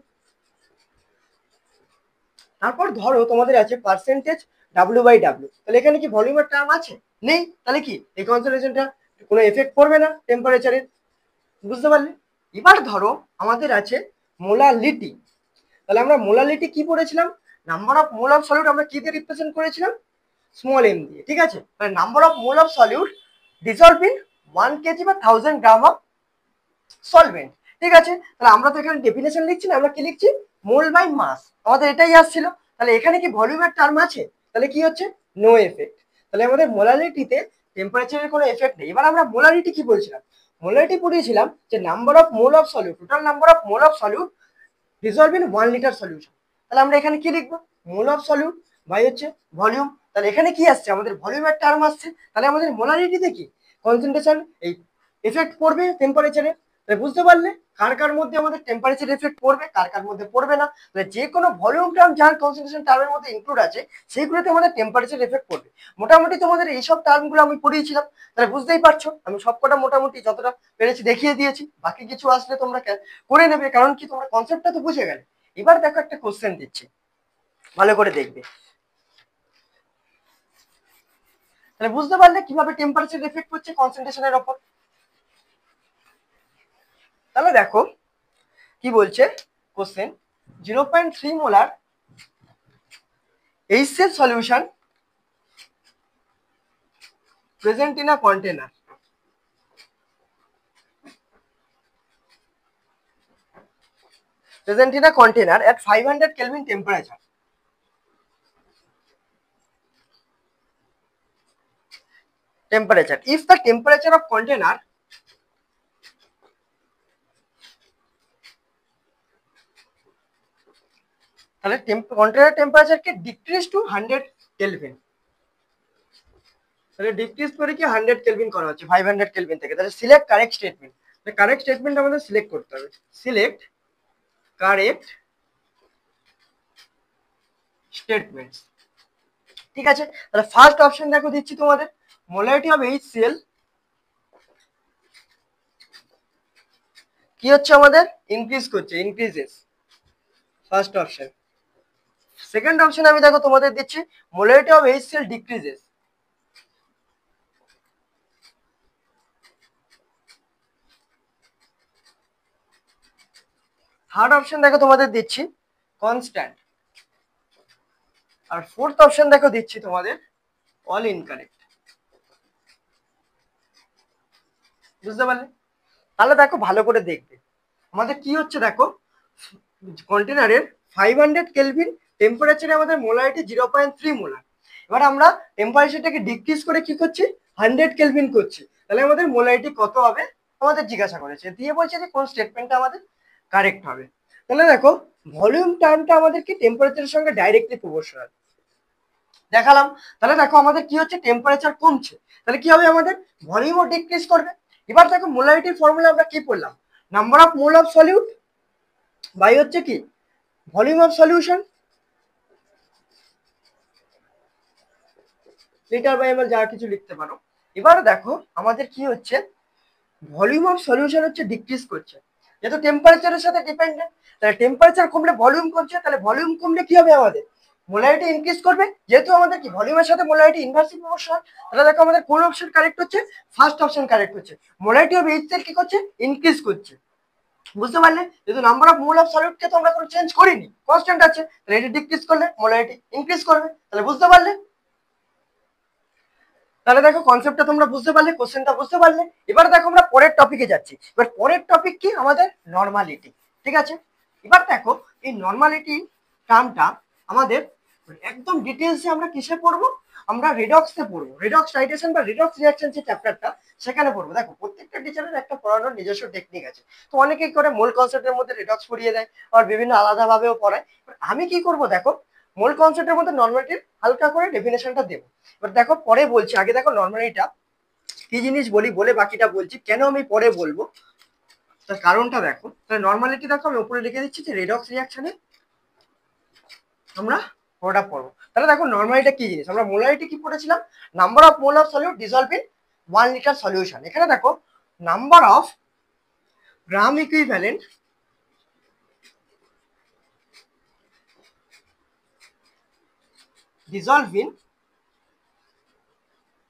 তারপর ধরো তোমাদের আছে পার্সেন্টেজ ডাব্লিউ বাই ডাব্লিউ, তাহলে এখানে কি ভলিউমের টার্ম আছে? নেই, তাহলে কি এই কনসেন্ট্রেশনটা কোনো এফেক্ট করবে না টেম্পারেচারের। বুঝতে পারলে? এবার ধরো আমাদের আছে মোলালিটি, তাহলে আমরা মোলালিটি কি পড়েছিলাম, number of mole of solute আমরা কি দিয়ে রিপ্রেজেন্ট করেছিলাম, স্মল এম দিয়ে। ঠিক আছে, তাহলে number of mole of solute dissolve in 1 KG বা 1000 গ্রাম অফ সলভেন্ট। ঠিক আছে, তাহলে আমরা তো এখানে ডেফিনেশন লিখছি না, আমরা কি লিখছি, মোল বাই মাস, আমাদের এটাই আসছিল। তাহলে এখানে কি ভলিউমের টার্ম আছে, তাহলে কি হচ্ছে, নো এফেক্ট। তাহলে আমাদের মোলারিটিতে টেম্পারেচারের কোনো এফেক্ট নেই। এবার আমরা মোলারিটি কি বলছিলাম, মোলারিটি পড়িয়েছিলাম যে number of mole of solute, total number of mole of solute dissolve in 1 litre solution. তাহলে আমরা এখানে কি লিখবো, মোল অফ সলিউট বাই হচ্ছে ভলিউম। তাহলে এখানে কি আসছে, আমাদের ভলিউমের টার্ম আসছে। তাহলে আমাদের মোলারিটিতে কি কনসেন্ট্রেশন এই এফেক্ট পড়বে টেম্পারেচারে। তাহলে বুঝতে পারলে কার কার মধ্যে আমাদের টেম্পারেচার এফেক্ট পড়বে, কার কার মধ্যে পড়বে না। তাহলে যে কোনো ভলিউম টার্ম যার কনসেন্ট্রেশন টার্মের মধ্যে ইনক্লুড আছে, সেইগুলোতে আমাদের টেম্পারেচার এফেক্ট পড়বে। মোটামুটি তোমাদের এইসব টার্মগুলো আমি পড়িয়েছিলাম, তাহলে বুঝতেই পারছো আমি সবকটা মোটামুটি যতটা পেরেছি দেখিয়ে দিয়েছি। বাকি কিছু আসলে তোমরা করে নেবে, কারণ কি তোমরা কনসেপ্টটা তো বুঝে গেলে। এবার দেখো একটা কোশ্চেন দিচ্ছি, ভালো করে দেখবে। তাহলে বুঝতে পারলে কিভাবে টেম্পারেচার এফেক্ট করছে কনসেন্ট্রেশনের ওপর। তাহলে দেখো কি বলছে question, 0.3 molar HCl solution present in a container at 500 Kelvin temperature. If the temperature of container তাহলে কন্টেনার টেম্পারেচারকে ডিক্রিজ টু 100 কেলভিন, তাহলে ডিক্রিজ করে কি 100 কেলভিন করা হচ্ছে 500 কেলভিন থেকে। তাহলে select correct statement, correct statement আমাদের সিলেক্ট করতে হবে। Select correct statements. ঠিক আছে, তাহলে ফার্স্ট অপশন দেখো দিচ্ছি তোমাদের, মোলারিটি অফ HCl কি হচ্ছে আমাদের, ইনক্রিজ করছে, increases, first option. Second option আমি দেখো তোমাদের দিচ্ছি, molarity of HCl decreases, third option দেখো তোমাদের দিচ্ছি কনস্ট্যান্ট, আর ফোর্থ অপশন দেখো দিচ্ছি তোমাদের অল ইনকারেক্ট। বুঝতে পারলে? তাহলে দেখো ভালো করে দেখবে আমাদের কি হচ্ছে। দেখো কন্টেনারের 500 কেলভিন টেম্পারেচারে আমাদের মোলারিটি 0.3 মোলার। এবার আমরা টেম্পারেচারটাকে ডিক্রিজ করে কি করছি, 100 কেলভিন করছি। তাহলে আমাদের মোলারিটি কত হবে আমাদের জিজ্ঞাসা করেছে, দিয়ে বলছে যে কোন স্টেটমেন্টটা আমাদের কারেক্ট হবে। তাহলে দেখো ভলিউম টার্মটা আমাদের কি টেম্পারেচারের সঙ্গে ডাইরেক্টলি প্রপোর্শনাল দেখালাম। তাহলে দেখো আমাদের কি হচ্ছে, টেম্পারেচার কমছে, তাহলে কি হবে আমাদের ভলিউমও ডিক্রিজ করবে। এবার দেখো মোলারিটির ফর্মুলা আমরা কি পড়লাম, number of mole of solute by হচ্ছে কি volume of solution, litre by ML যা কিছু লিখতে পারো। এবার দেখো আমাদের কি হচ্ছে, ভলিউম অফ সলিউশন হচ্ছে ডিক্রিজ করছে, যেহেতু টেম্পারেচারের সাথে ডিপেন্ডেন্ট। তাহলে টেম্পারেচার কমলে ভলিউম কমছে, তাহলে ভলিউম কমলে কি হবে আমাদের মোলারিটি ইনক্রিজ করবে, যেহেতু আমাদের কি ভলিউমের সাথে মোলারিটি ইনভার্সলি প্রপোর্শনাল। তাহলে দেখো আমাদের কোন অপশন কারেক্ট হচ্ছে, ফার্স্ট অপশন কারেক্ট হচ্ছে, মোলারিটি অফ এইচ সেল কি করছে, ইনক্রিজ করছে। বুঝতে পারলে? যেহেতু নাম্বার অফ মোল অফ সলিউটকে তো আমরা কোনো চেঞ্জ করিনি, কনস্ট্যান্ট আছে, তাহলে এটি ডিক্রিজ করলে মোলারিটি ইনক্রিজ করবে। তাহলে বুঝতে পারলে? তাহলে দেখো কনসেপ্টটা তোমরা বুঝতে পারলে, কোশ্চেনটা বুঝতে পারলে। এবার দেখো আমরা পরের টপিকে যাচ্ছি। এবার পরের টপিক কি আমাদের নর্মালিটি। ঠিক আছে, এবার দেখো এই নর্মালিটি টার্মটা আমাদের একদম ডিটেলসে আমরা কিসে পড়বো, আমরা রিডক্সে পড়বো, রিডক্স টাইট্রেশন বা রিডক্স রিঅ্যাকশন যে চ্যাপ্টারটা সেখানে পড়বো। দেখো প্রত্যেকটা টিচারের একটা পড়ানোর নিজস্ব টেকনিক আছে, তো অনেকেই করে মূল কনসেপ্টের মধ্যে রিডক্স পড়িয়ে দেয়, আর বিভিন্ন আলাদাভাবেও পড়ায়। আমি কি করব দেখো, মূল কনসেপ্টের মধ্যে নর্মালিটির হালকা করে ডেফিনেশনটা দেবো। এবার দেখো পরে বলছি, আগে দেখো নর্মালিটা কি জিনিস বলি, বলে বাকিটা বলছি। কেন আমি পরে বলবো তার কারণটা দেখো। তাহলে নর্মালিটি দেখো আমি উপরে লিখে দিচ্ছি যে রেডক্স রিঅ্যাকশনে আমরা ওটা পড়বো। তাহলে দেখো নর্মালিটা কি জিনিস, আমরা মোলারিটি কি পড়েছিলাম, number of mole of solute dissolve in 1 litre solution. এখানে দেখো number of gram equivalent dissolve in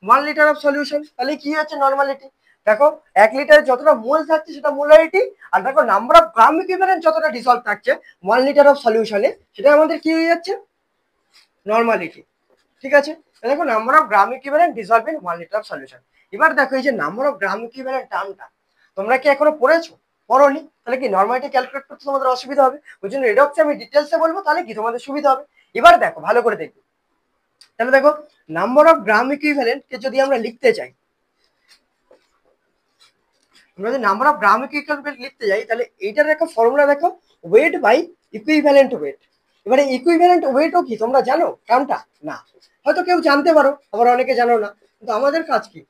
1 litre of solution. তাহলে কি হচ্ছে নর্মালিটি, দেখো 1 লিটারে যতটা মোল থাকছে সেটা মোলারিটি, আর দেখো নাম্বার অফ গ্রাম ইকুইভ্যালেন্ট যতটা ডিসলভ থাকছে 1 লিটার অফ সলিউশনে, সেটা আমাদের কি হয়ে যাচ্ছে নর্মালিটি। ঠিক আছে, দেখো number of gram equivalent dissolve in 1 litre of solution. এবার দেখো এই যে নাম্বার অফ গ্রাম ইকুইভ্যালেন্ট টার্মটা তোমরা কি এখনো পড়েছো, পড়োনি? তাহলে কি নর্মালিটি ক্যালকুলেট করতে তোমাদের অসুবিধা হবে, ওই জন্য রিডক্সে আমি ডিটেলসে বলবো, তাহলে কি তোমাদের সুবিধা হবে। এবার দেখো ভালো করে দেখবে, তাহলে দেখো নাম্বার অফ গ্রাম ইকুইভ্যালেন্ট কে যদি আমরা লিখতে চাই, আমরা যদি নাম্বার অফ গ্রাম ইকুইভ্যালেন্ট লিখতে যাই, তাহলে এইটার একটা ফর্মুলা দেখো, ওয়েট বাই ইকুইভ্যালেন্ট ওয়েট। এবারে ইকুইভ্যালেন্ট ওয়েটও কি তোমরা জানো টার্মটা? না, হয়তো কেউ জানতে পারো, আবার অনেকে জানো না। কিন্তু আমাদের কাজ কি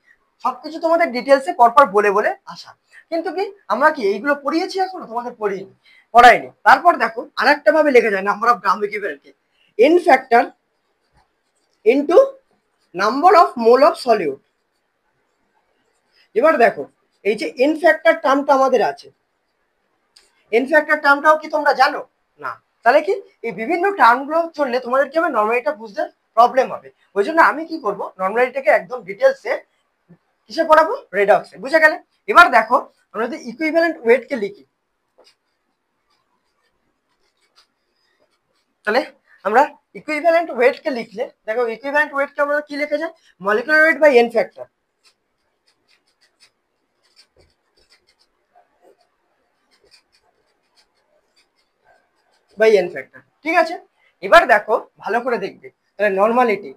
সবকিছু তোমাদের ডিটেলসে পরপর বলে বলে আসা। কিন্তু কি আমরা কি এইগুলো পড়িয়েছি এখনো? তোমাদের পড়িনি, পড়াইনি। তারপর দেখো আরেকটা ভাবে লেখা যায় নাম্বার অফ গ্রাম ইকুইভ্যালেন্টকে, N factor into number of mole of solute. এবার দেখো এই যে এন ফ্যাক্টর টার্মটা আমাদের আছে, এন ফ্যাক্টর টার্মটাও কি তোমরা জানো? না। তাহলে কি এই বিভিন্ন টার্মগুলো চললে তোমাদের কি হবে, নর্মালিটা বুঝতে প্রবলেম হবে। ওই জন্য আমি কি করব, নর্মালিটাকে একদম ডিটেলসে কিসে পড়াবো, রেডক্সে। বুঝে গেলে? এবার দেখো আমরা যদি ইকুইভ্যালেন্ট ওয়েটকে লিখি, তাহলে আমরা ইকুইভ্যালেন্ট ওয়েটকে লিখলে দেখো ইকুইভ্যালেন্ট ওয়েটকে আমরা কি লেখা যায়, molecular weight by N factor, by N factor. ঠিক আছে, এবার দেখো ভালো করে দেখবে, তাহলে নর্মালিটি,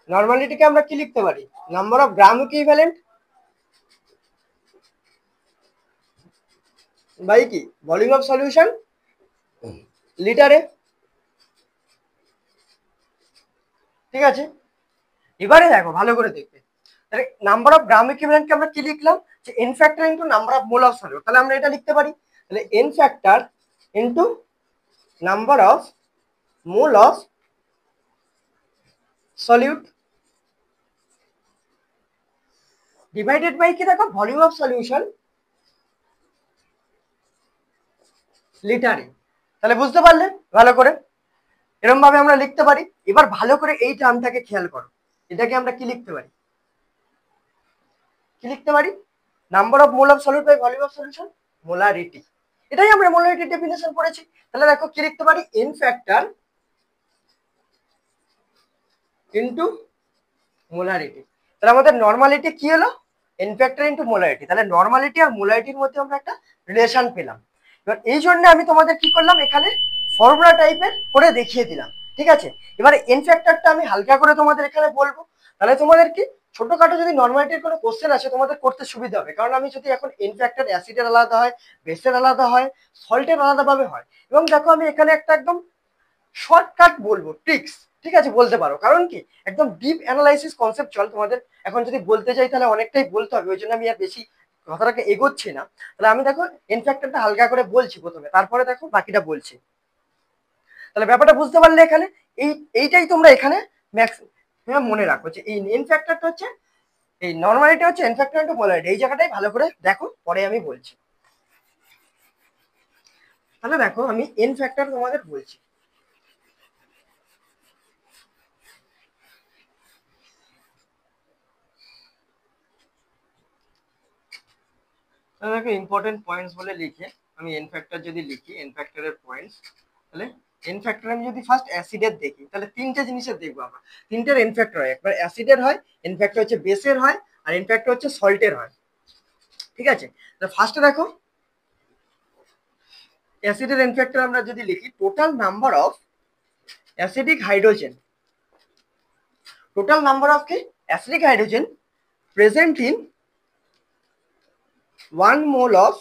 নর্মালিটিকে আমরা কি লিখতে পারি, number of gram equivalent by কি ভলিউম অফ সলিউশন লিটারে। ঠিক আছে, এবারে দেখো ভালো করে দেখবে, তাহলে নাম্বার অফ গ্রাম ইকুইভ্যালেন্টকে আমরা কি লিখলাম, যে N factor into number of mole of solute. তাহলে আমরা এটা লিখতে পারি, তাহলে N factor into number of mole of solute divided by কি দেখো ভলিউম অফ সলিউশন লিটারে। তাহলে বুঝতে পারলে ভালো করে, এরকম ভাবে আমরা লিখতে পারি। এবার ভালো করে এই টার্মটাকে খেয়াল করো, এটাকে আমরা কি লিখতে পারি, কি লিখতে পারি, number of mole of solute by volume of solution molarity. এটাই আমরা মোলারিটির ডেফিনেশন পড়েছি। তাহলে দেখো কি লিখতে পারি, এন ফ্যাক্টর ইন্টু মোলারিটি। তাহলে আমাদের নর্মালিটি কি হলো, এন ফ্যাক্টর ইন্টু মোলারিটি। তাহলে নর্মালিটি আর মোলারিটির মধ্যে আমরা একটা রিলেশন পেলাম। এবার এই জন্য আমি তোমাদের কি করলাম, এখানে ফর্মুলা টাইপের করে দেখিয়ে দিলাম, ঠিক আছে। এবারে এন ফ্যাক্টরটা আমি হালকা করে তোমাদের এখানে বলবো, তাহলে তোমাদের কি ছোটখাটো যদি নর্মালিটির কোনো কোশ্চেন আসে তোমাদের করতে সুবিধা হবে। কারণ আমি যদি এখন এন ফ্যাক্টর অ্যাসিডের আলাদা হয়, বেসের আলাদা হয়, সল্টের আলাদাভাবে হয়, এবং দেখো আমি এখানে একটা একদম শর্টকাট বলবো, ট্রিক্স, ঠিক আছে, বলতে পারো। কারণ কি একদম ডিপ অ্যানালাইসিস কনসেপচুয়াল তোমাদের এখন যদি বলতে যাই তাহলে অনেকটাই বলতে হবে, ওই জন্য আমি আর বেশি কথাটাকে এগোচ্ছি না। তাহলে আমি দেখো এন ফ্যাক্টরটা হালকা করে বলছি প্রথমে, তারপরে দেখো বাকিটা বলছি। তাহলে ব্যাপারটা বুঝতে পারলে এখানে এইটাই তোমরা এখানে ম্যাক্সিমাম মনে রাখো যে এই এন ফ্যাক্টরটা হচ্ছে, এই নর্মালিটি হচ্ছে এন ফ্যাক্টর ইন্টু মোলারিটি। এই জায়গাটাই ভালো করে দেখো, পরে আমি বলছি। তাহলে দেখো আমি এন ফ্যাক্টর তোমাদের বলছি। তাহলে দেখো ইম্পর্টেন্ট পয়েন্টস বলে লিখে আমি এন ফ্যাক্টর যদি লিখি, এন ফ্যাক্টরের পয়েন্টস, তাহলে এন ফ্যাক্টর আমি যদি ফার্স্ট অ্যাসিডের দেখি, তাহলে তিনটে জিনিসের দেখবো আমরা। তিনটের এন ফ্যাক্টর হয়, একবার অ্যাসিডের হয়, এন ফ্যাক্টর হচ্ছে বেসের হয়, আর এন ফ্যাক্টর হচ্ছে সল্টের হয়, ঠিক আছে। তাহলে ফার্স্টে দেখো অ্যাসিডের এন ফ্যাক্টর আমরা যদি লিখি, total number of acidic hydrogen, total number of কি acidic hydrogen present in 1 mole of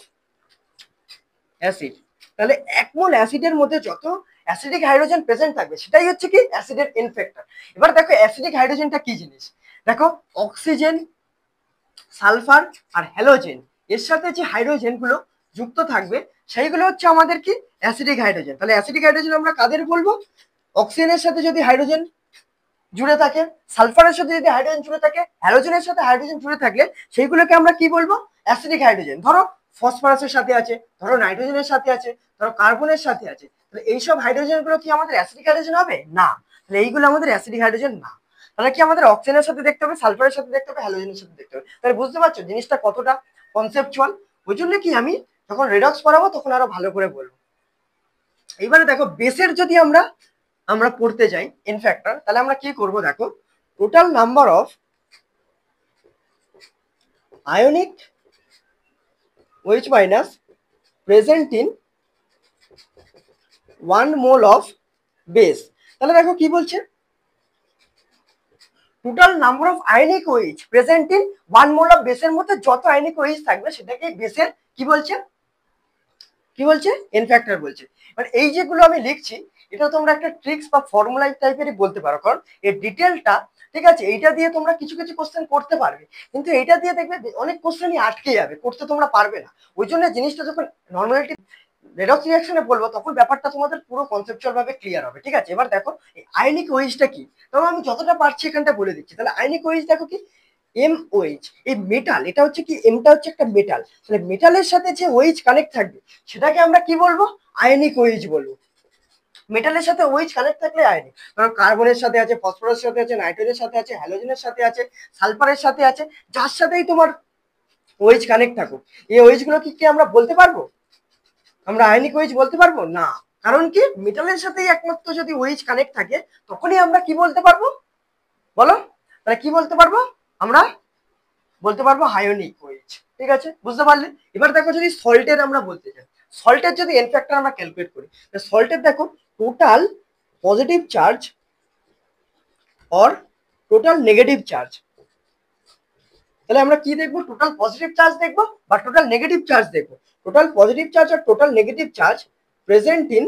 acid. তাহলে 1 মোল অ্যাসিডের মধ্যে যত অ্যাসিডিক হাইড্রোজেন প্রেজেন্ট থাকবে সেটাই হচ্ছে কি অ্যাসিডের এন ফ্যাক্টর। এবার দেখো অ্যাসিডিক হাইড্রোজেনটা কি জিনিস, দেখো অক্সিজেন, সালফার আর হ্যালোজেন, এর সাথে যে হাইড্রোজেন গুলো যুক্ত থাকবে সেইগুলো হচ্ছে আমাদের কি অ্যাসিডিক হাইড্রোজেন। তাহলে অ্যাসিডিক হাইড্রোজেন আমরা কাদের বলবো, অক্সিজেনের সাথে যদি হাইড্রোজেন জুড়ে থাকে, সালফারের সাথে যদি হাইড্রোজেন জুড়ে থাকে, হ্যালোজেনের সাথে হাইড্রোজেন জুড়ে থাকলে সেইগুলোকে আমরা কি বলবো, অ্যাসিডিক হাইড্রোজেন। ধরো ফসফরাসের সাথে আছে, ধরো নাইট্রোজেনের সাথে আছে, ধরো কার্বনের সাথে আছে, তাহলে এইসব হাইড্রোজেন গুলো কি আমাদের অ্যাসিডিক হাইড্রোজেন হবে না, তাহলে এইগুলো আমাদের অ্যাসিডিক হাইড্রোজেন না। তাহলে কি আমাদের অক্সিজেনের সাথে দেখতে হবে, সালফারের সাথে দেখতে হবে, হ্যালোজেনের সাথে দেখতে হবে। তাহলে বুঝতে পারছো জিনিসটা কতটা কনসেপচুয়াল। ওই জন্য কি আমি যখন রেডক্স পড়াবো তখন আরো ভালো করে বলবো। এইবারে দেখো বেসের যদি আমরা আমরা পড়তে যাই এন ফ্যাক্টর, তাহলে আমরা কি করব, দেখো total number of ionic OH minus present in 1 mole of base. তাহলে দেখো কি বলছে, total number of ionic OH present in 1 mole of বেসের মধ্যে যত আয়নিক OH থাকবে সেটাকে বেসের কি বলছে, কি বলছে, এন ফ্যাক্টর বলছে। মানে এই যেগুলো আমি লিখছি এটা তোমরা একটা ট্রিক্স বা ফর্মুলা টাইপেরই বলতে পারো, কারণ এর ডিটেলটা, ঠিক আছে, এইটা দিয়ে তোমরা কিছু কিছু কোশ্চেন করতে পারবে, কিন্তু এইটা দিয়ে দেখবে অনেক কোশ্চেনই আটকে যাবে, করতে তোমরা পারবে না। ওই জন্য জিনিসটা যখন নর্মালিটি রেডক্স রিঅ্যাকশনে বলবো তখন ব্যাপারটা তোমাদের পুরো কনসেপচুয়াল ভাবে ক্লিয়ার হবে, ঠিক আছে। এবার দেখো এই আয়নিক ওএইচটা কি, তবে আমি যতটা পারছি এখানটা বলে দিচ্ছি। তাহলে আয়নিক ওএইচ দেখো কি MOH, এই মেটাল, এটা হচ্ছে কি এমটা হচ্ছে একটা মেটাল, তাহলে মেটালের সাথে যে OH কানেক্ট থাকবে সেটাকে আমরা কি বলবো, আয়নিক OH বলবো। মেটালের সাথে OH কানেক্ট থাকলে আয়নিক, কারণ কার্বনের সাথে আছে, ফসফরাসের সাথে আছে, নাইট্রোজেনের সাথে আছে, হ্যালোজেনের সাথে আছে, সালফারের সাথে আছে, যার সাথেই তোমার OH কানেক্ট থাকুক, এই OH গুলো কি আমরা বলতে পারবো, আমরা আয়নিক OH বলতে পারবো না। কারণ কি মেটালের সাথেই একমাত্র যদি OH কানেক্ট থাকে তখনই আমরা কি বলতে পারবো, বলো, তাহলে কি বলতে পারবো, আমরা বলতে পারবো আয়নিক OH, ঠিক আছে, বুঝতে পারলে। এবার দেখো যদি সল্টের আমরা বলতে চাই, সল্টের যদি এন ফ্যাক্টর আমরা ক্যালকুলেট করি, সল্টের দেখো total positive charge or total negative charge. তাহলে আমরা কি দেখবো, টোটাল পজিটিভ চার্জ দেখবো বা টোটাল নেগেটিভ চার্জ দেখবো। টোটাল পজিটিভ চার্জ আর total negative charge present in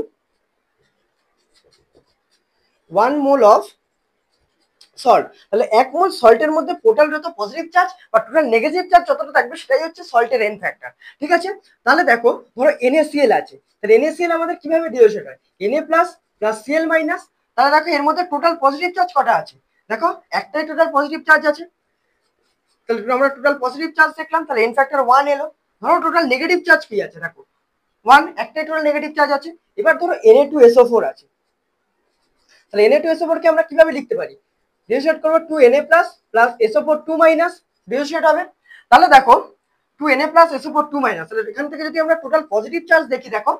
1 mole of salt. তাহলে 1 মোল সল্টের মধ্যে টোটাল যত পজিটিভ চার্জ বা টোটাল নেগেটিভ চার্জ যতটা থাকবে সেটাই হচ্ছে সল্টের এন ফ্যাক্টর, ঠিক আছে। তাহলে দেখো ধরো NaCl আছে, তাহলে NaCl আমাদের কিভাবে ডিসোসিয়েট হয়, Na plus plus Cl minus. তাহলে দেখো এর মধ্যে টোটাল পজিটিভ চার্জ কটা আছে, দেখো একটাই টোটাল পজিটিভ চার্জ আছে, তাহলে আমরা টোটাল পজিটিভ চার্জ দেখলাম, তাহলে এন ফ্যাক্টর 1 এলো। ধরো টোটাল নেগেটিভ চার্জ কি আছে, দেখো 1, একটাই টোটাল নেগেটিভ চার্জ আছে। এবার ধরো Na2SO4 আছে, তাহলে Na2SO4 কে আমরা কিভাবে লিখতে পারি, ডিসোসিয়েট করবো 2Na plus plus SO4 2 minus, dissociate হবে। তাহলে দেখো 2Na প্লাস SO4 2 মাইনাস। তাহলে এখান থেকে যদি আমরা টোটাল পজিটিভ চার্জ দেখি, দেখো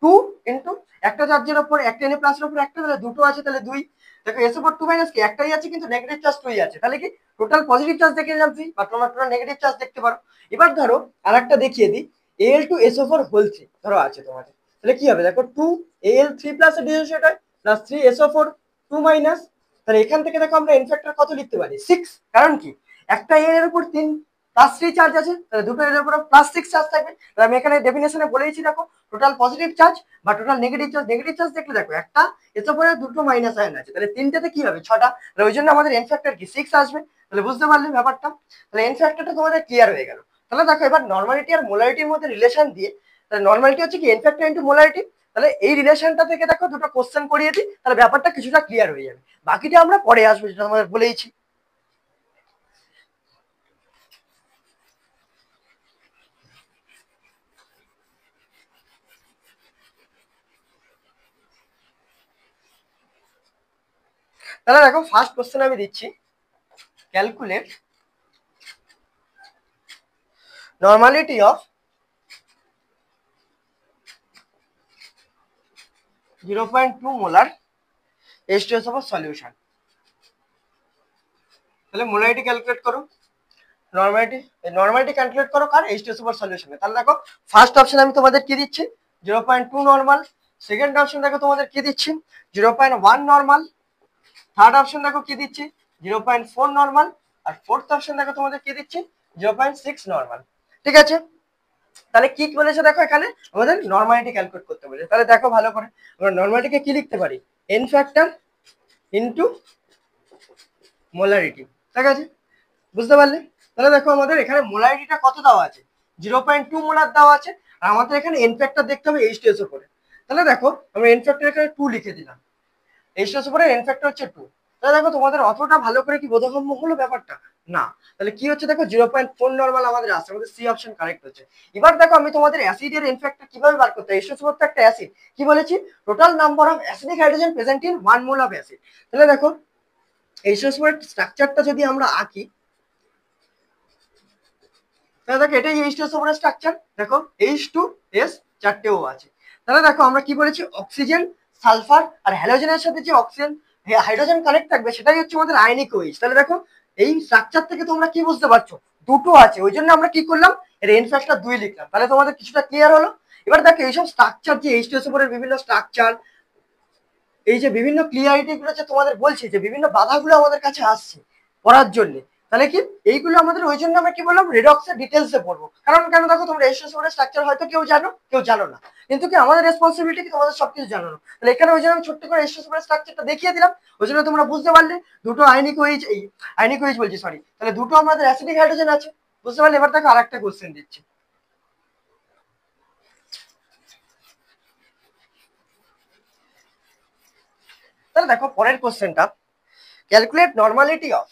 2 ইন্টু একটা চার্জের উপর একটা Na প্লাসের উপর একটা, তাহলে দুটো আছে, তাহলে 2। দেখো SO4 2 মাইনাস কি একটাই আছে, কিন্তু নেগেটিভ চার্জ 2 আছে, তাহলে কি টোটাল পজিটিভ চার্জ দেখে যাচ্ছি, বা তোমরা টোটাল নেগেটিভ চার্জ দেখতে পারো। এবার ধরো আরেকটা দেখিয়ে দিই, Al2SO4 হোল 3 ধরো আছে তোমাদের, তাহলে কি হবে দেখো 2Al3 প্লাস ডিসোসিয়েট হয় প্লাস 3SO4 2 মাইনাস। তাহলে এখান থেকে দেখো আমরা এন ফ্যাক্টর কত লিখতে পারি 6, কারণ কি একটা এর উপর 3 প্লাস 3 চার্জ আছে, তাহলে দুটো এর উপর প্লাস 6 চার্জ থাকবে। তাহলে আমি এখানে ডেফিনেশনে বলেইছি দেখো টোটাল পজিটিভ চার্জ বা total negative charge. Negative charge দেখলে দেখো একটা এর উপরে দুটো মাইনাস আয়ন আছে, তাহলে তিনটাতে কি হবে 6টা, তাহলে ওই জন্য আমাদের এন ফ্যাক্টর কি 6 আসবে। তাহলে বুঝতে পারলে ব্যাপারটা, তাহলে এন ফ্যাক্টরটা তোমাদের ক্লিয়ার হয়ে গেল। তাহলে দেখো এবার নর্মালিটি আর মোলারিটির মধ্যে রিলেশন দিয়ে, তাহলে নর্মালিটি হচ্ছে কি এন ফ্যাক্টর ইনটু মোলারিটি, তাহলে এই রিলেশনটা থেকে দেখো দুটো কোশ্চেন করিয়ে দিই, তাহলে ব্যাপারটা কিছুটা ক্লিয়ার হয়ে যাবে। বাকিটা আমরা পরে আসবো, যেটা তোমাদের বলেইছি। তাহলে দেখো ফার্স্ট কোশ্চেন আমি দিচ্ছি, calculate normality of 0.2 molar H2SO4 solution. তাহলে মোলারিটি ক্যালকুলেট করো, নর্মালিটি ক্যালকুলেট করো কার H2SO4 সলিউশনে। তাহলে দেখো ফার্স্ট অপশন আমি তোমাদের কি দিচ্ছি 0.2 নর্মাল, সেকেন্ড অপশন দেখো তোমাদের কি দিচ্ছি 0.1 নর্মাল, থার্ড অপশন দেখো কি দিচ্ছি 0.4 নর্মাল, আর ফোর্থ অপশন দেখো তোমাদের কি দিচ্ছি 0.6 নর্মাল। ঠিক আছে, তাহলে কি বলেছে দেখো এখানে আমাদের নর্মালিটি ক্যালকুলেট করতে বলেছে। তাহলে দেখো ভালো করে আমরা নর্মালিটিকে কি লিখতে পারি, এন ফ্যাক্টর ইনটু মোলারিটি। ঠিক আছে, বুঝতে পারলে। তাহলে দেখো আমাদের এখানে মোলারিটিটা কত দেওয়া আছে 0.2 মোলার দেওয়া আছে, আর আমাদের এখানে এন ফ্যাক্টর দেখতে হবে H2SO4 করে। তাহলে দেখো আমরা এন ফ্যাক্টর এখানে 2 লিখে দিলাম, H2SO4 এর এন ফ্যাক্টর হচ্ছে 2। তাহলে দেখো তোমাদের অতটা ভালো করে কি বোধগম্য হলো ব্যাপারটা না। তাহলে কি হচ্ছে দেখো 0.4 নরমাল আমাদের আসছে, আমাদের সি অপশন কারেক্ট হচ্ছে। এবার দেখো আমি তোমাদের অ্যাসিডের এন ফ্যাক্টর কিভাবে বার করতে হয়, H2SO4 তো একটা অ্যাসিড, কি বলেছি total number of acidic hydrogen present in 1 mole of acid. তাহলে দেখো H2SO4 এর স্ট্রাকচারটা যদি আমরা আঁকি, তাহলে দেখো এটাই H2SO4 এর স্ট্রাকচার, দেখো H2S চারটেও আছে। তাহলে দেখো আমরা কি বলেছি অক্সিজেন সালফার আর হ্যালোজেনের সাথে যে অক্সিজেন হাইড্রোজেন কানেক্ট থাকবে সেটাই হচ্ছে আমাদের আয়নিক OH। তাহলে দেখো এই স্ট্রাকচার থেকে তোমরা কি বুঝতে পারছো দুটো আছে, ওই জন্য আমরা কি করলাম এর এন ফ্যাক্টর 2 লিখলাম। তাহলে তোমাদের কিছুটা ক্লিয়ার হলো। এবার দেখো এইসব স্ট্রাকচার যে H2SO4 এর বিভিন্ন স্ট্রাকচার, এই যে বিভিন্ন ক্লিয়ারিটি গুলো যে তোমাদের বলছি, যে বিভিন্ন বাধাগুলো আমাদের কাছে আসছে পড়ার জন্য, তাহলে কি এইগুলো আমাদের ওই জন্য আমরা কি বললাম রেডক্সের ডিটেলসে পড়বো। কারণ কেন দেখো তোমরা H2SO4 এর স্ট্রাকচার হয়তো কেউ জানো কেউ জানো না, কিন্তু কি আমাদের রেসপন্সিবিলিটি কি তোমাদের সবকিছু জানানো। তাহলে এখানে ওই জন্য আমি ছোট্ট করে H2SO4 এর স্ট্রাকচারটা দেখিয়ে দিলাম, ওই জন্য তোমরা বুঝতে পারলে দুটো আয়নিক OH, এই আয়নিক OH বলছি সরি, তাহলে দুটো আমাদের অ্যাসিডিক হাইড্রোজেন আছে, বুঝতে পারলে। এবার দেখো আরেকটা কোশ্চেন দিচ্ছি, তাহলে দেখো পরের কোশ্চেনটা, calculate normality of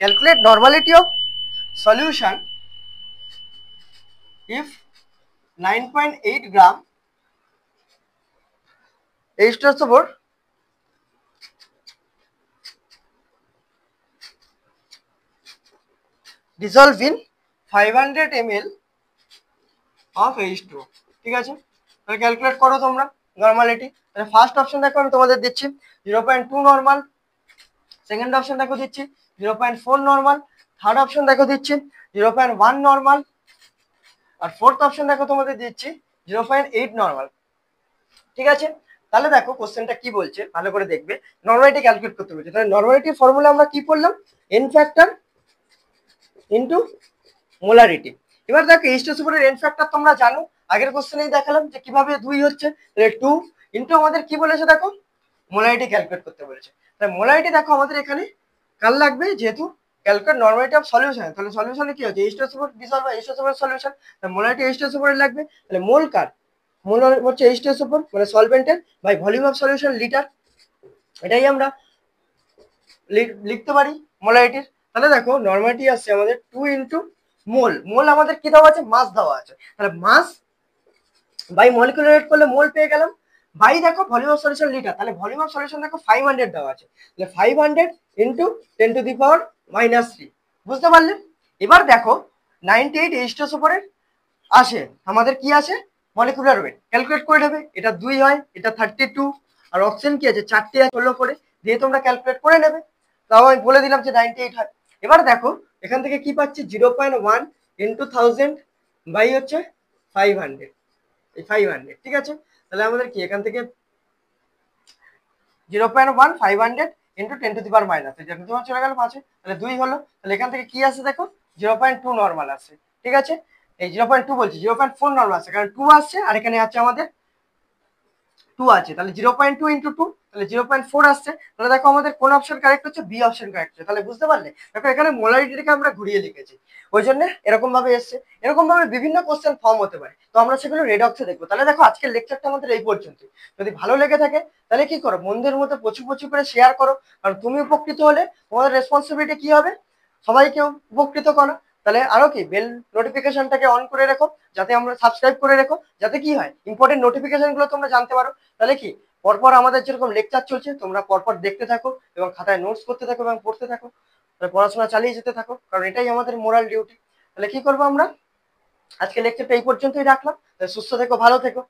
calculate normality of solution if 9.8 gram H2SO4 dissolve in 500 ml of H2O। ঠিক আছে, তাহলে ক্যালকুলেট করো তোমরা নর্মালিটি। তাহলে ফার্স্ট অপশন দেখো আমি তোমাদের দিচ্ছি 0.2 নর্মাল, সেকেন্ড অপশন দেখো দিচ্ছি 0.4 নর্মাল, থার্ড অপশন দেখো দিচ্ছি 0.1 নর্মাল, আর ফোর্থ অপশন দেখো তোমাদের দিচ্ছি 0.8 নর্মাল। ঠিক আছে, তাহলে দেখো কোশ্চেনটা কি বলছে ভালো করে দেখবে, নর্মালিটি ক্যালকুলেট করতে বলছে। তাহলে নর্মালিটির ফর্মুলা আমরা কি করলাম এন ফ্যাক্টর ইনটু মোলারিটি। এবার দেখো H2SO4 এর এন ফ্যাক্টর তোমরা জানো, আগের কোশ্চেনেই দেখালাম যে কিভাবে 2 হচ্ছে, তাহলে 2 ইনটু আমাদের কি বলেছে দেখো মোলারিটি ক্যালকুলেট করতে বলেছে। তাহলে মোলারিটি দেখো আমাদের এখানে কাল লাগবে, যেহেতু ক্যালকুলেট নর্মালিটি অফ সলিউশন, তাহলে সলিউশনে কি হচ্ছে H2SO4 dissolve by H2SO4 solution, তাহলে মোলারিটি H2SO4 এর লাগবে। তাহলে মোল কার মোল হচ্ছে H2SO4 মানে সলভেন্টের by volume of solution litre, এটাই আমরা লিখতে পারি মোলারিটির। তাহলে দেখো নর্মালিটি আসছে আমাদের 2 ইন্টু মোল, মোল আমাদের কি দেওয়া আছে মাস দেওয়া আছে, তাহলে মাস বাই মলিকুলার ওয়েট করলে মোল পেয়ে গেলাম, বাই দেখো ভলিউম অফ সলিউশন লিটার, তাহলে ভলিউম অফ সলিউশন দেখো 500 দেওয়া আছে, তাহলে 500 ইন্টু 10⁻³ বুঝতে পারলে? এবার দেখো 98 H2 উপরে আসে, আমাদের কি আছে মলিকুলার ওয়েট, ক্যালকুলেট করে নেবে, এটা 2 হয়, এটা 32, আর অপশন কি আছে 4টে আছে 16 করে, দিয়ে তোমরা ক্যালকুলেট করে নেবে। তাও আমি বলে দিলাম যে 98 হয়। এবার দেখো এখান থেকে কি পাচ্ছি 0.1 ইন্টু 1000 বাই হচ্ছে 500, এই 500 ঠিক আছে। তাহলে আমাদের কি এখান থেকে 0.1 500 ইন্টু 10⁻⁻, এই যে তোমার চলে গেল 5, তাহলে 2 হলো। তাহলে এখান থেকে কি আসছে দেখো 0.2 নর্মাল আসছে, ঠিক আছে। এই 0.2 বলছি 0.4 নর্মাল আসছে, কারণ 2 আসছে আর এখানে আছে আমাদের 2 আছে, তাহলে 0.2 ইন্টু 2, তাহলে 0.4 আসছে। তাহলে দেখো আমাদের কোন অপশন কারেক্ট হচ্ছে, বি অপশন কারেক্ট হচ্ছে। তাহলে বুঝতে পারলে দেখো এখানে মোলারিটিটাকে আমরা ঘুরিয়ে লিখেছি, ওই জন্য এরকম ভাবে এসছে। এরকম ভাবে বিভিন্ন কোশ্চেন ফর্ম হতে পারে, তো আমরা সেগুলো রেডক্সে দেখবো। তাহলে দেখো আজকের লেকচারটা আমাদের এই পর্যন্ত। যদি ভালো লেগে থাকে তাহলে কি করো, বন্ধুদের মধ্যে প্রচুর প্রচুর করে শেয়ার করো, কারণ তুমি উপকৃত হলে তোমাদের রেসপন্সিবিলিটি কি হবে, সবাইকে উপকৃত করো। তাহলে আরো কি বেল নোটিফিকেশনটাকে অন করে রেখো, যাতে আমরা সাবস্ক্রাইব করে রেখো, যাতে কি হয় ইম্পর্টেন্ট নোটিফিকেশন গুলো তোমরা জানতে পারো। তাহলে কি পরপর আমাদের যেরকম লেকচার চলছে তোমরা পরপর দেখতে থাকো এবং খাতায় নোটস করতে থাকো এবং পড়তে থাকো, তাহলে পড়াশোনা চালিয়ে যেতে থাকো, কারণ এটাই আমাদের মোরাল ডিউটি। তাহলে কি করবো আমরা, আজকে লেকচারটা এই পর্যন্তই রাখলাম। সুস্থ থেকো, ভালো থেকো।